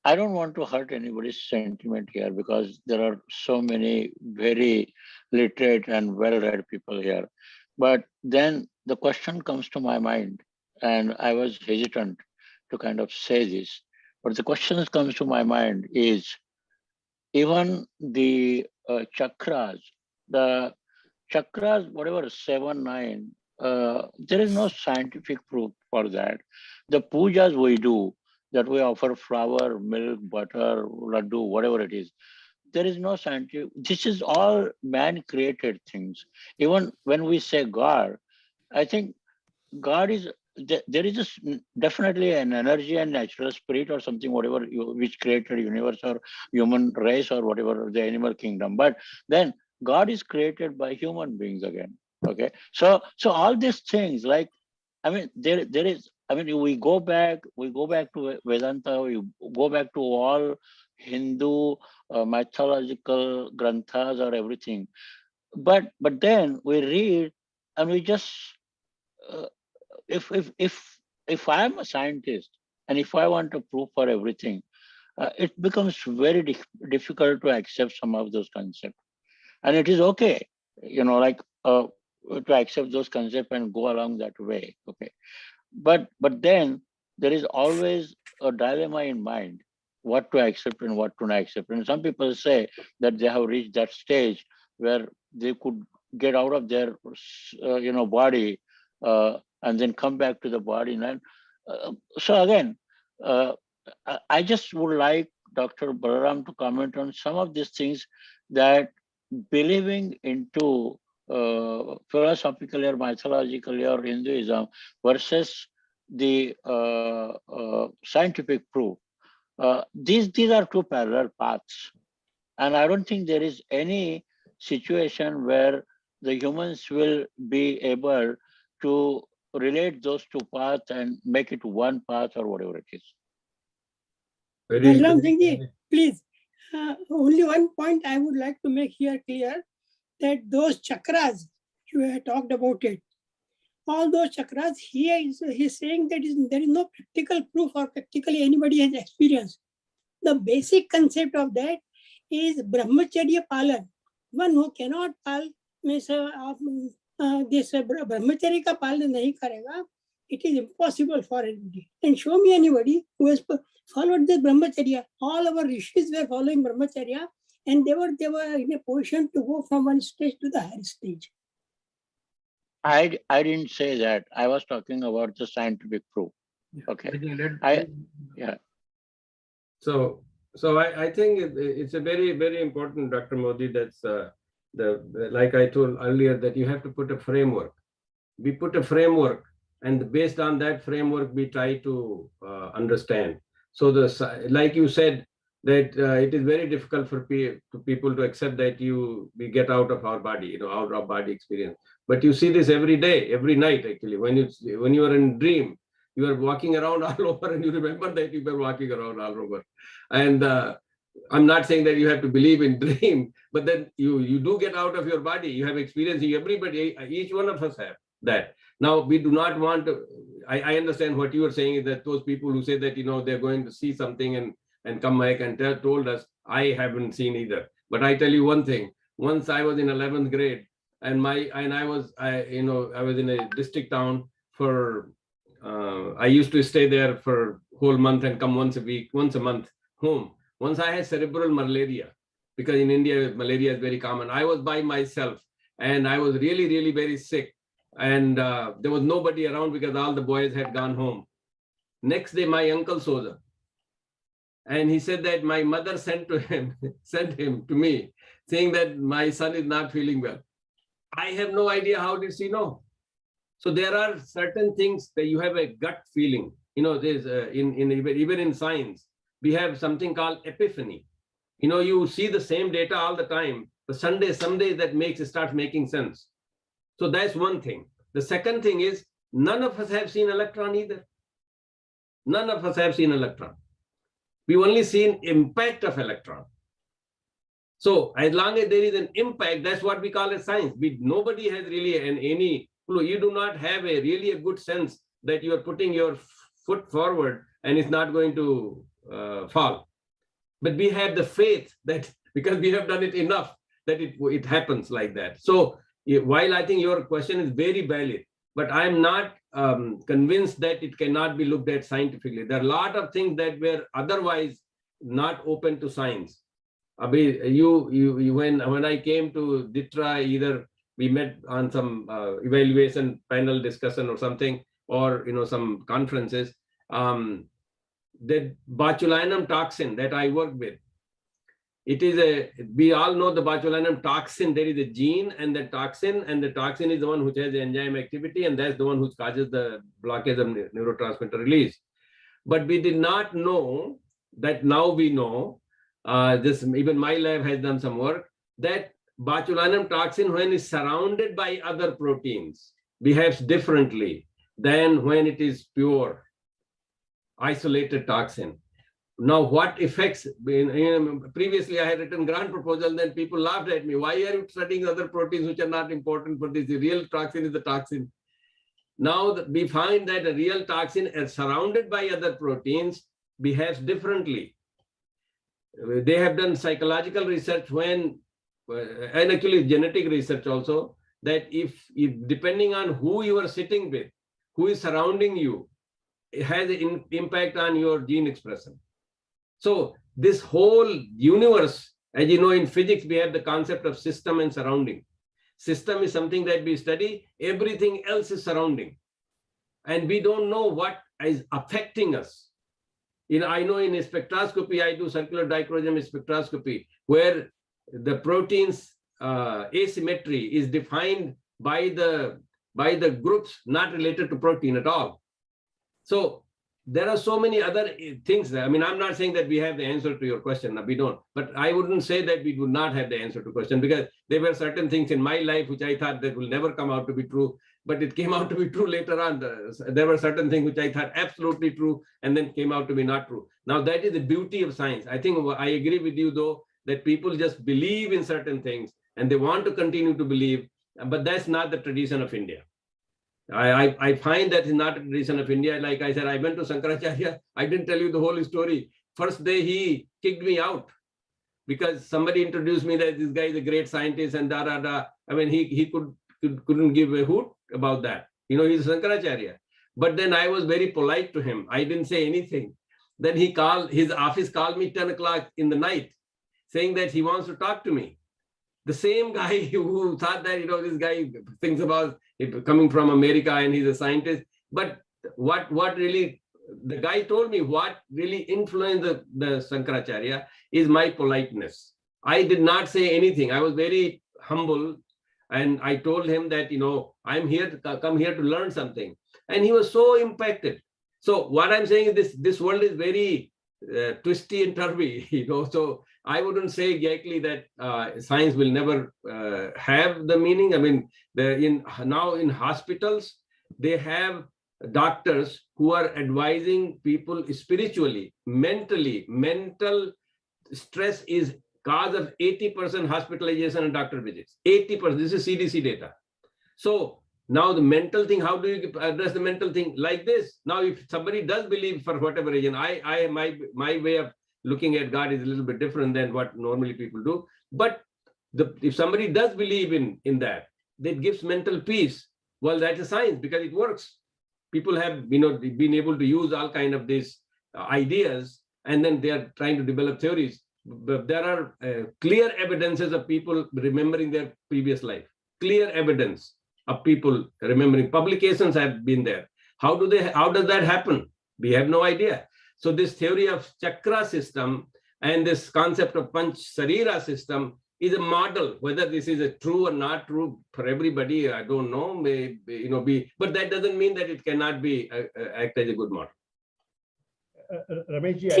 I don't want to hurt anybody's sentiment here, because there are so many very literate and well-read people here. But then the question comes to my mind, and I was hesitant to kind of say this, but the question that comes to my mind is, even the chakras, whatever, 7, 9, there is no scientific proof for that. The pujas we do, that we offer flour, milk, butter, laddu, whatever it is, there is no scientific, this is all man-created things. Even when we say God, I think God is, there is definitely an energy and natural spirit or something, whatever, which created universe or human race or whatever, the animal kingdom. But then God is created by human beings again. Okay, so all these things, like, I mean, there is, I mean, we go back to Vedanta, we go back to all Hindu mythological granthas or everything, but then we read and we just if I am a scientist and if I want to prove for everything, it becomes very difficult to accept some of those concepts. And it is okay, like to accept those concepts and go along that way. Okay, but then there is always a dilemma in mind, what to accept and what to not accept. And some people say that they have reached that stage where they could get out of their body and then come back to the body. And so again, I just would like Dr. Balaram to comment on some of these things, that believing into philosophically or mythologically or Hinduism versus the scientific proof. These are two parallel paths. And I don't think there is any situation where the humans will be able to relate those two paths and make it one path or whatever it is. Balram Singh ji, please, only one point I would like to make here clear, that those chakras, you have talked about it, all those chakras, he's saying that there is no practical proof or practically anybody has experienced. The basic concept of that is brahmacharya palan. One who cannot pal, means this brahmacharya ka palan nahi karega, it is impossible for anybody. And show me anybody who has followed this brahmacharya. All our rishis were following brahmacharya, and they were in a position to go from one stage to the higher stage. I didn't say that. I was talking about the scientific proof. Okay. Yeah. So I think it's a very, very important, Dr. Modi, that's like I told earlier, that you have to put a framework. We put a framework, and based on that framework, we try to understand. So like you said, that it is very difficult for people to accept that we get out of our body, out of body experience. But you see this every day, every night, actually. When you are in dream, you are walking around all over, and you remember that you were walking around all over. And I'm not saying that you have to believe in dream, but then you do get out of your body. You have experience. Everybody, each one of us have that. Now, we do not want to. I understand what you are saying is that those people who say that they're going to see something and come back and told us, I haven't seen either. But I tell you one thing. Once I was in 11th grade, and I was in a district town for. I used to stay there for a whole month and come once a month home. Once I had cerebral malaria, because in India malaria is very common. I was by myself, and I was really, really very sick, and there was nobody around because all the boys had gone home. Next day, my uncle saw them, and he said that my mother sent him to me, saying that my son is not feeling well. I have no idea how did she know. So there are certain things that you have a gut feeling. There's even in science, we have something called epiphany. You see the same data all the time, but someday that starts making sense. So that's one thing. The second thing is, none of us have seen electron either. None of us have seen electron. We've only seen impact of electron. So as long as there is an impact, that's what we call as science. Nobody has really any clue. You do not have really a good sense that you are putting your foot forward and it's not going to fall. But we have the faith that because we have done it enough that it happens like that. So while I think your question is very valid, but I'm not convinced that it cannot be looked at scientifically. There are a lot of things that were otherwise not open to science. When I came to DITRA, either we met on some evaluation panel discussion or something, or some conferences. The botulinum toxin that I work with, we all know the botulinum toxin. There is a gene and the toxin is the one which has the enzyme activity, and that's the one which causes the blockage of neurotransmitter release. But we did not know that. Now we know. Even my lab has done some work that botulinum toxin, when it's surrounded by other proteins, behaves differently than when it is pure, isolated toxin. Now, what effects? Previously, I had written grant proposal, then people laughed at me. Why are you studying other proteins which are not important for this? The real toxin is the toxin. Now, we find that a real toxin is surrounded by other proteins behaves differently. They have done psychological research and actually genetic research also, that if depending on who you are sitting with, who is surrounding you, it has an impact on your gene expression. So this whole universe, as you know, in physics, we have the concept of system and surrounding. System is something that we study, everything else is surrounding. And we don't know what is affecting us. I know in spectroscopy, I do circular dichromosome spectroscopy, where the proteins asymmetry is defined by the groups not related to protein at all. So there are so many other things there. I mean, I'm not saying that we have the answer to your question. No, we don't. But I wouldn't say that we would not have the answer to question, because there were certain things in my life which I thought that will never come out to be true, but it came out to be true later on. There were certain things which I thought absolutely true and then came out to be not true. Now, that is the beauty of science. I think I agree with you, though, that people just believe in certain things and they want to continue to believe, but that's not the tradition of India. I find that is not a tradition of India. Like I said, I went to Shankaracharya. I didn't tell you the whole story. First day, he kicked me out because somebody introduced me that this guy is a great scientist and da da da. I mean, he couldn't give a hoot about that. You know, he's a Shankaracharya. But then I was very polite to him. I didn't say anything. Then his office called me 10 o'clock in the night, saying that he wants to talk to me. The same guy who thought that, you know, this guy thinks about it coming from America and he's a scientist. But what really, the guy told me what really influenced the Shankaracharya is my politeness. I did not say anything. I was very humble. And I told him that, you know, I'm here to come here to learn something. And he was so impacted. So what I'm saying is this world is very twisty and turvy, you know. So I wouldn't say exactly that science will never have the meaning. I mean, now in hospitals, they have doctors who are advising people spiritually, mentally. Mental stress is cause of 80% hospitalization and doctor visits. 80%. This is CDC data. So now the mental thing, how do you address the mental thing? Like this. Now, if somebody does believe for whatever reason, my way of looking at God is a little bit different than what normally people do. But if somebody does believe in that gives mental peace. Well, that's a science because it works. People have, you know, been able to use all kind of these ideas, and then they are trying to develop theories. But there are clear evidences of people remembering their previous life. Clear evidence of people remembering. Publications have been there. How does that happen? We have no idea. So this theory of chakra system and this concept of panch sarira system is a model. Whether this is a true or not true for everybody, I don't know. May, you know, but that doesn't mean that it cannot be act as a good model. Rameshji,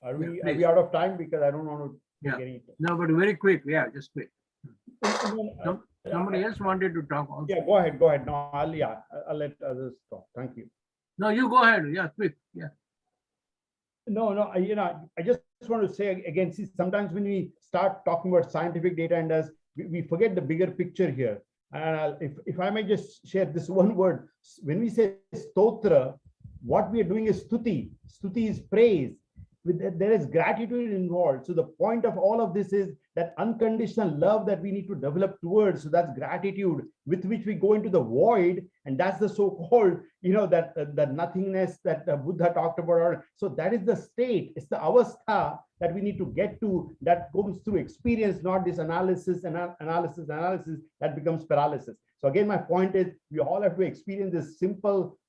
are we out of time? Because I don't want to take any. No, but very quick. Yeah, just quick. Somebody else wanted to talk also. Yeah, go ahead. No, I'll let others talk. Thank you. No, you go ahead. Yeah, quick. Yeah. No, I just want to say again, see, sometimes when we start talking about scientific data and we forget the bigger picture here. And if I may just share this one word, when we say stotra, what we are doing is stuti. Stuti is praise. There is gratitude involved. So the point of all of this is that unconditional love that we need to develop towards. So that's gratitude with which we go into the void, and that's the so-called, you know, that nothingness that Buddha talked about. So that is the state. It's the avastha that we need to get to. That comes through experience, not this analysis that becomes paralysis. So again, my point is we all have to experience this simple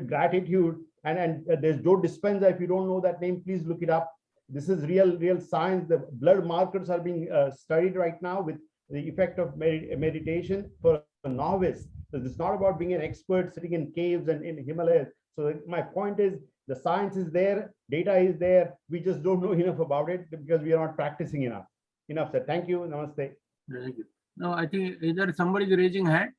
gratitude. And there's Joe Dispenza. If you don't know that name, please look it up. This is real science. The blood markers are being studied right now with the effect of meditation for a novice. So it's not about being an expert sitting in caves and in Himalayas. So my point is the science is there, data is there. We just don't know enough about it because we are not practicing enough. Enough said. Thank you. Namaste. Thank you. No, I think either somebody raising hand.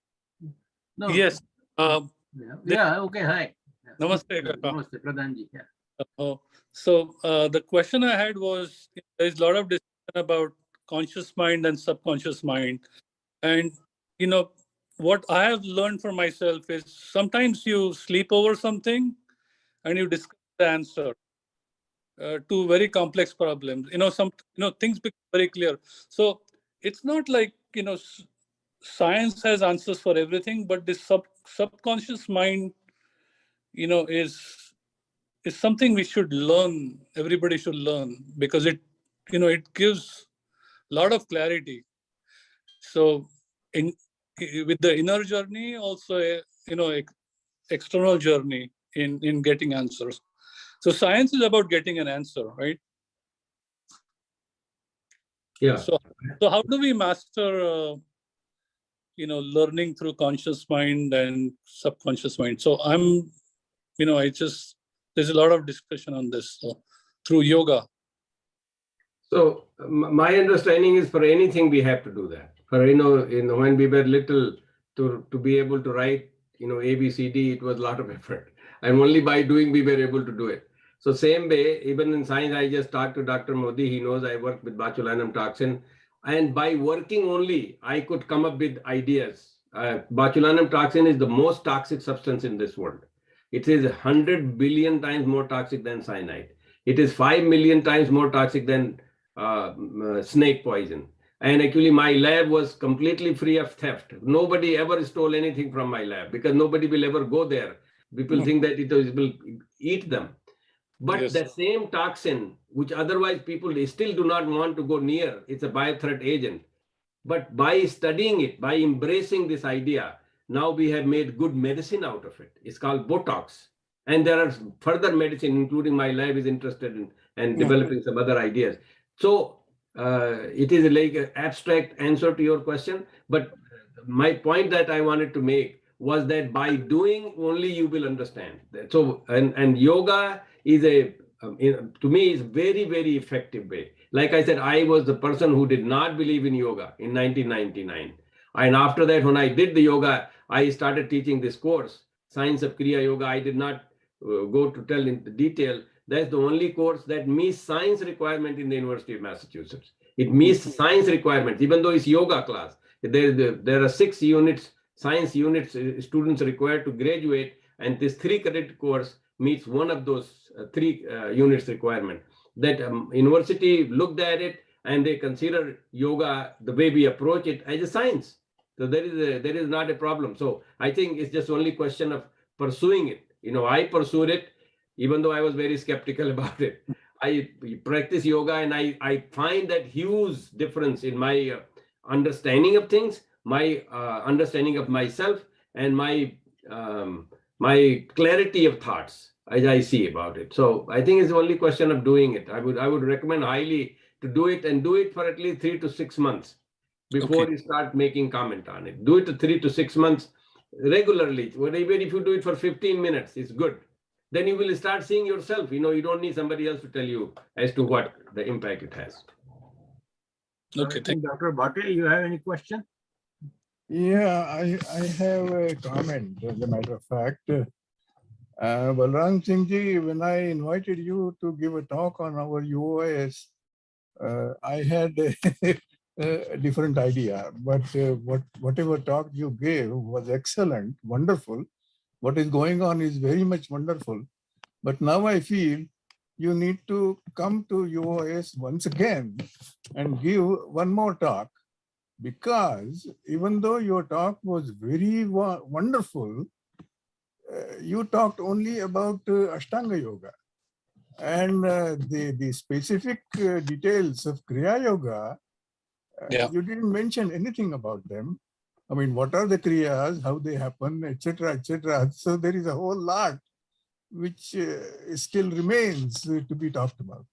No. Yes. Yeah. Okay. Hi. Namaste, Kaka. Namaste, Pradhanji. Yeah. So the question I had was, there's a lot of discussion about conscious mind and subconscious mind. And, you know, what I have learned for myself is sometimes you sleep over something and you discover the answer to very complex problems. Things become very clear. So it's not like, science has answers for everything, but this subconscious mind, is something we should learn. Everybody should learn because it gives a lot of clarity. So with the inner journey, also external journey in getting answers. So science is about getting an answer, right? Yeah. So how do we master, learning through conscious mind and subconscious mind? So there's a lot of discussion on this through yoga. So my understanding is for anything we have to do that. For when we were little, to be able to write A, B, C, D, it was a lot of effort, and only by doing we were able to do it. So same way, even in science, I just talked to Dr. Modi. He knows I work with botulinum toxin, and by working only, I could come up with ideas. Botulinum toxin is the most toxic substance in this world. It is 100 billion times more toxic than cyanide. It is 5 million times more toxic than snake poison. And actually, my lab was completely free of theft. Nobody ever stole anything from my lab because nobody will ever go there. People think that it will eat them. But Yes. the same toxin, which otherwise people still do not want to go near, it's a biothreat agent. But by studying it, by embracing this idea, now we have made good medicine out of it. It's called Botox. And there are further medicine, including my lab is interested in and developing some other ideas. So it is like an abstract answer to your question. But my point that I wanted to make was that by doing only you will understand. So and yoga is to me is very, very effective way. Like I said, I was the person who did not believe in yoga in 1999. And after that, when I did the yoga, I started teaching this course, Science of Kriya Yoga. I did not go to tell in detail. That's the only course that meets science requirement in the University of Massachusetts. It meets science requirements, even though it's yoga class. There are 6 units, science units, students required to graduate, and this 3-credit course meets one of those 3 units requirement. That university looked at it and they consider yoga, the way we approach it, as a science. So there is not a problem. So I think it's just only question of pursuing it. I pursued it, even though I was very skeptical about it. I practice yoga and I find that huge difference in my understanding of things, my understanding of myself, and my clarity of thoughts as I see about it. So I think it's only question of doing it. I would recommend highly to do it, and do it for at least 3 to 6 months before you start making comment on it. Do it to 3 to 6 months regularly. Even if you do it for 15 minutes, it's good. Then you will start seeing yourself. You don't need somebody else to tell you as to what the impact it has. Okay, thank you. Dr. Bhate, you have any question? Yeah, I have a comment, as a matter of fact. Balram Singh ji, when I invited you to give a talk on our UOS, I had a different idea, but whatever talk you gave was excellent, wonderful. What is going on is very much wonderful. But now I feel you need to come to UOS once again and give one more talk, because even though your talk was very wonderful, you talked only about Ashtanga Yoga. And the specific details of Kriya Yoga, you didn't mention anything about them. I mean, what are the Kriyas, how they happen, etc., etc. So there is a whole lot which still remains to be talked about.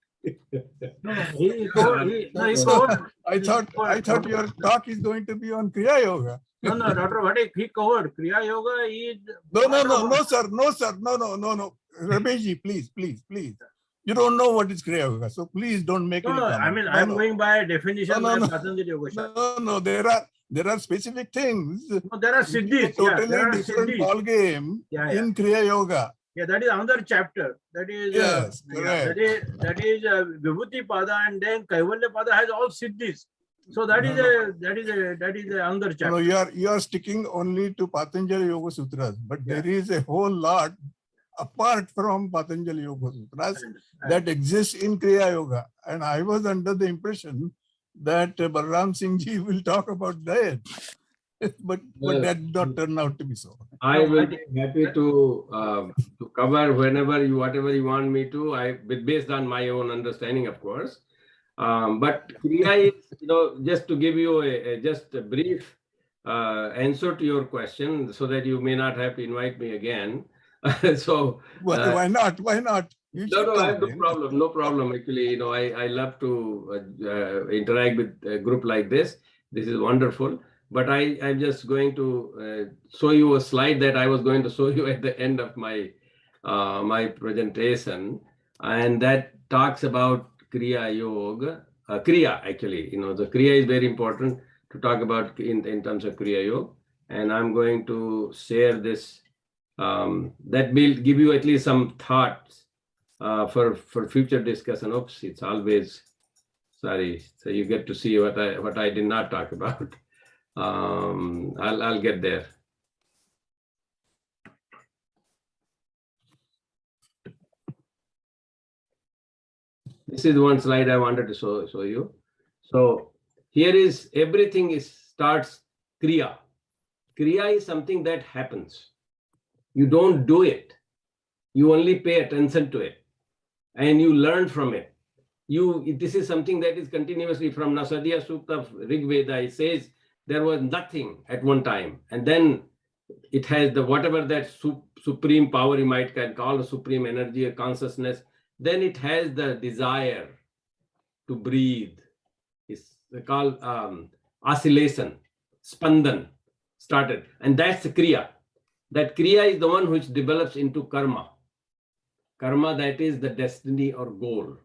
I thought your talk is going to be on Kriya Yoga. No, Dr. Bhate, he covered. Kriya Yoga is... No, sir. No. Ramesh, please. You don't know what is Kriya Yoga, so please don't make any comment. I mean, I'm going by a definition by Patanjali Yoga Shastra. No, there are specific things. No, there are siddhis. Totally different ball game in Kriya Yoga. Yeah, that is another chapter. That is yes, correct. That is Vibhuti Pada, and then Kaivalya Pada has all siddhis. So that is another chapter. No, you are sticking only to Patanjali Yoga Sutras, but there is a whole lot apart from Patanjali Yoga Sutras that exists in Kriya Yoga, and I was under the impression that Balram Singh ji will talk about that, but that did not turn out to be so. I will be happy to cover whatever you want me to. Based on my own understanding, of course. But Kriya is, just to give you a brief answer to your question, so that you may not have to invite me again. So Why not? Why not? You no, should I have come no in. problem. No problem. Actually, I love to interact with a group like this. This is wonderful. But I'm just going to show you a slide that I was going to show you at the end of my my presentation, and that talks about Kriya Yoga. Kriya, actually, the Kriya is very important to talk about in terms of Kriya Yoga. And I'm going to share this. That will give you at least some thoughts for future discussion. Oops, it's always sorry. So you get to see what I did not talk about. I'll get there. This is one slide I wanted to show you. So here is everything starts Kriya. Kriya is something that happens. You don't do it. You only pay attention to it, and you learn from it. This is something that is continuously from Nasadya Sukta of Rig Veda. It says there was nothing at one time, and then it has the whatever that supreme power you might call supreme energy or consciousness. Then it has the desire to breathe. It's called oscillation, spandan started, and that's the Kriya. That Kriya is the one which develops into karma. Karma, that is the destiny or goal.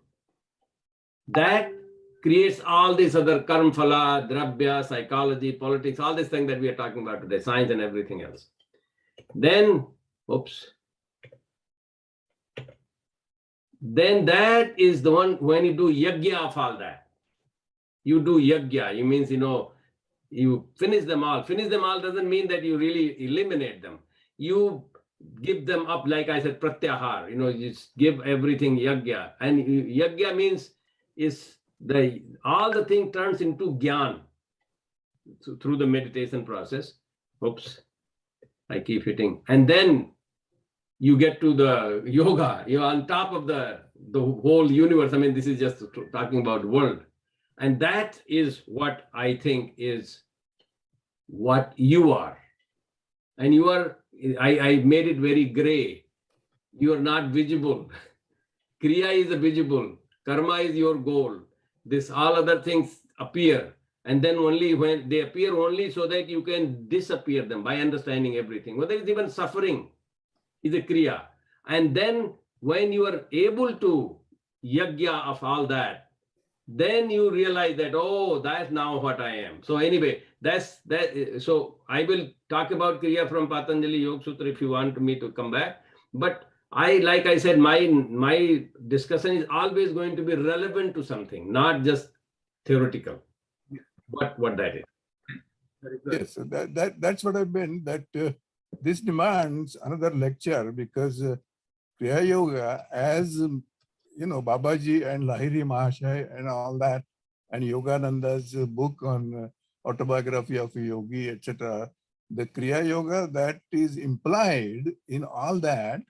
That creates all these other karma phala, dravya, psychology, politics, all these things that we are talking about today, science and everything else. Then, then that is the one when you do yajna of all that. You do yajna, it means, you finish them all. Finish them all doesn't mean that you really eliminate them. You give them up, like I said, pratyahar, you just give everything yajna. And yajna means all the thing turns into gyan through the meditation process. Oops, I keep hitting. And then you get to the yoga, you're on top of the whole universe. I mean, this is just talking about world. And that is what I think is what you are. And you are, I made it very gray. You are not visible. Kriya is visible. Karma is your goal. All other things appear. And then only when they appear, only so that you can disappear them by understanding everything. Whether it's even suffering is a Kriya. And then when you are able to yajna of all that, then you realize that, oh, that's now what I am. So anyway, that's that. So I will talk about Kriya from Patanjali Yoga Sutra if you want me to come back. But like I said, my discussion is always going to be relevant to something, not just theoretical. What that is. Yes, that's what I meant, that this demands another lecture, because Kriya Yoga, as Babaji and Lahiri Mahashaya and all that, and Yogananda's book on autobiography of a yogi, etc., the Kriya Yoga that is implied in all that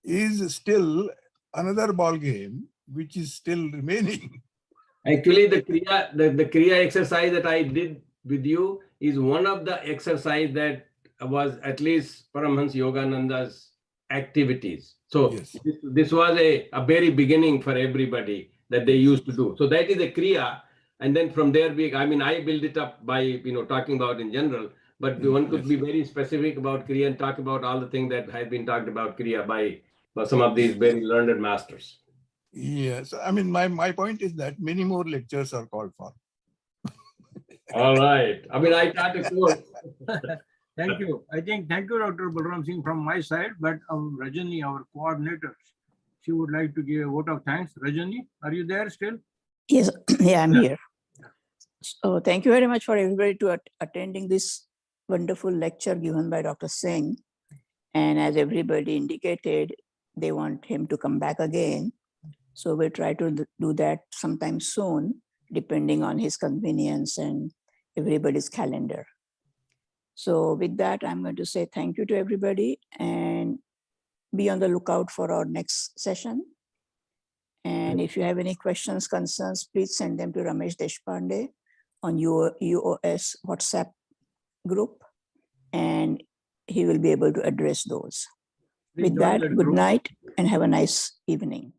is still another ball game, which is still remaining. Actually, the Kriya exercise that I did with you is one of the exercise that was at least Paramhans Yogananda's activities. So Yes. this was a very beginning for everybody that they used to do. So that is a Kriya. And then from there, I build it up by, talking about in general, but one could be very specific about Kriya and talk about all the things that have been talked about Kriya by some of these very learned masters. Yes, my point is that many more lectures are called for. All right. I taught a course. Thank you. Thank you, Dr. Balram Singh, from my side, but Rajani, our coordinator, she would like to give a vote of thanks. Rajani, are you there still? Yes, yeah, I'm here. So thank you very much for everybody to attending this wonderful lecture given by Dr. Singh. And as everybody indicated, they want him to come back again. So we'll try to do that sometime soon, depending on his convenience and everybody's calendar. So with that, I'm going to say thank you to everybody and be on the lookout for our next session. And if you have any questions, concerns, please send them to Ramesh Deshpande on your UOS WhatsApp group, and he will be able to address those. Please With join that, the good group. night and have a nice evening.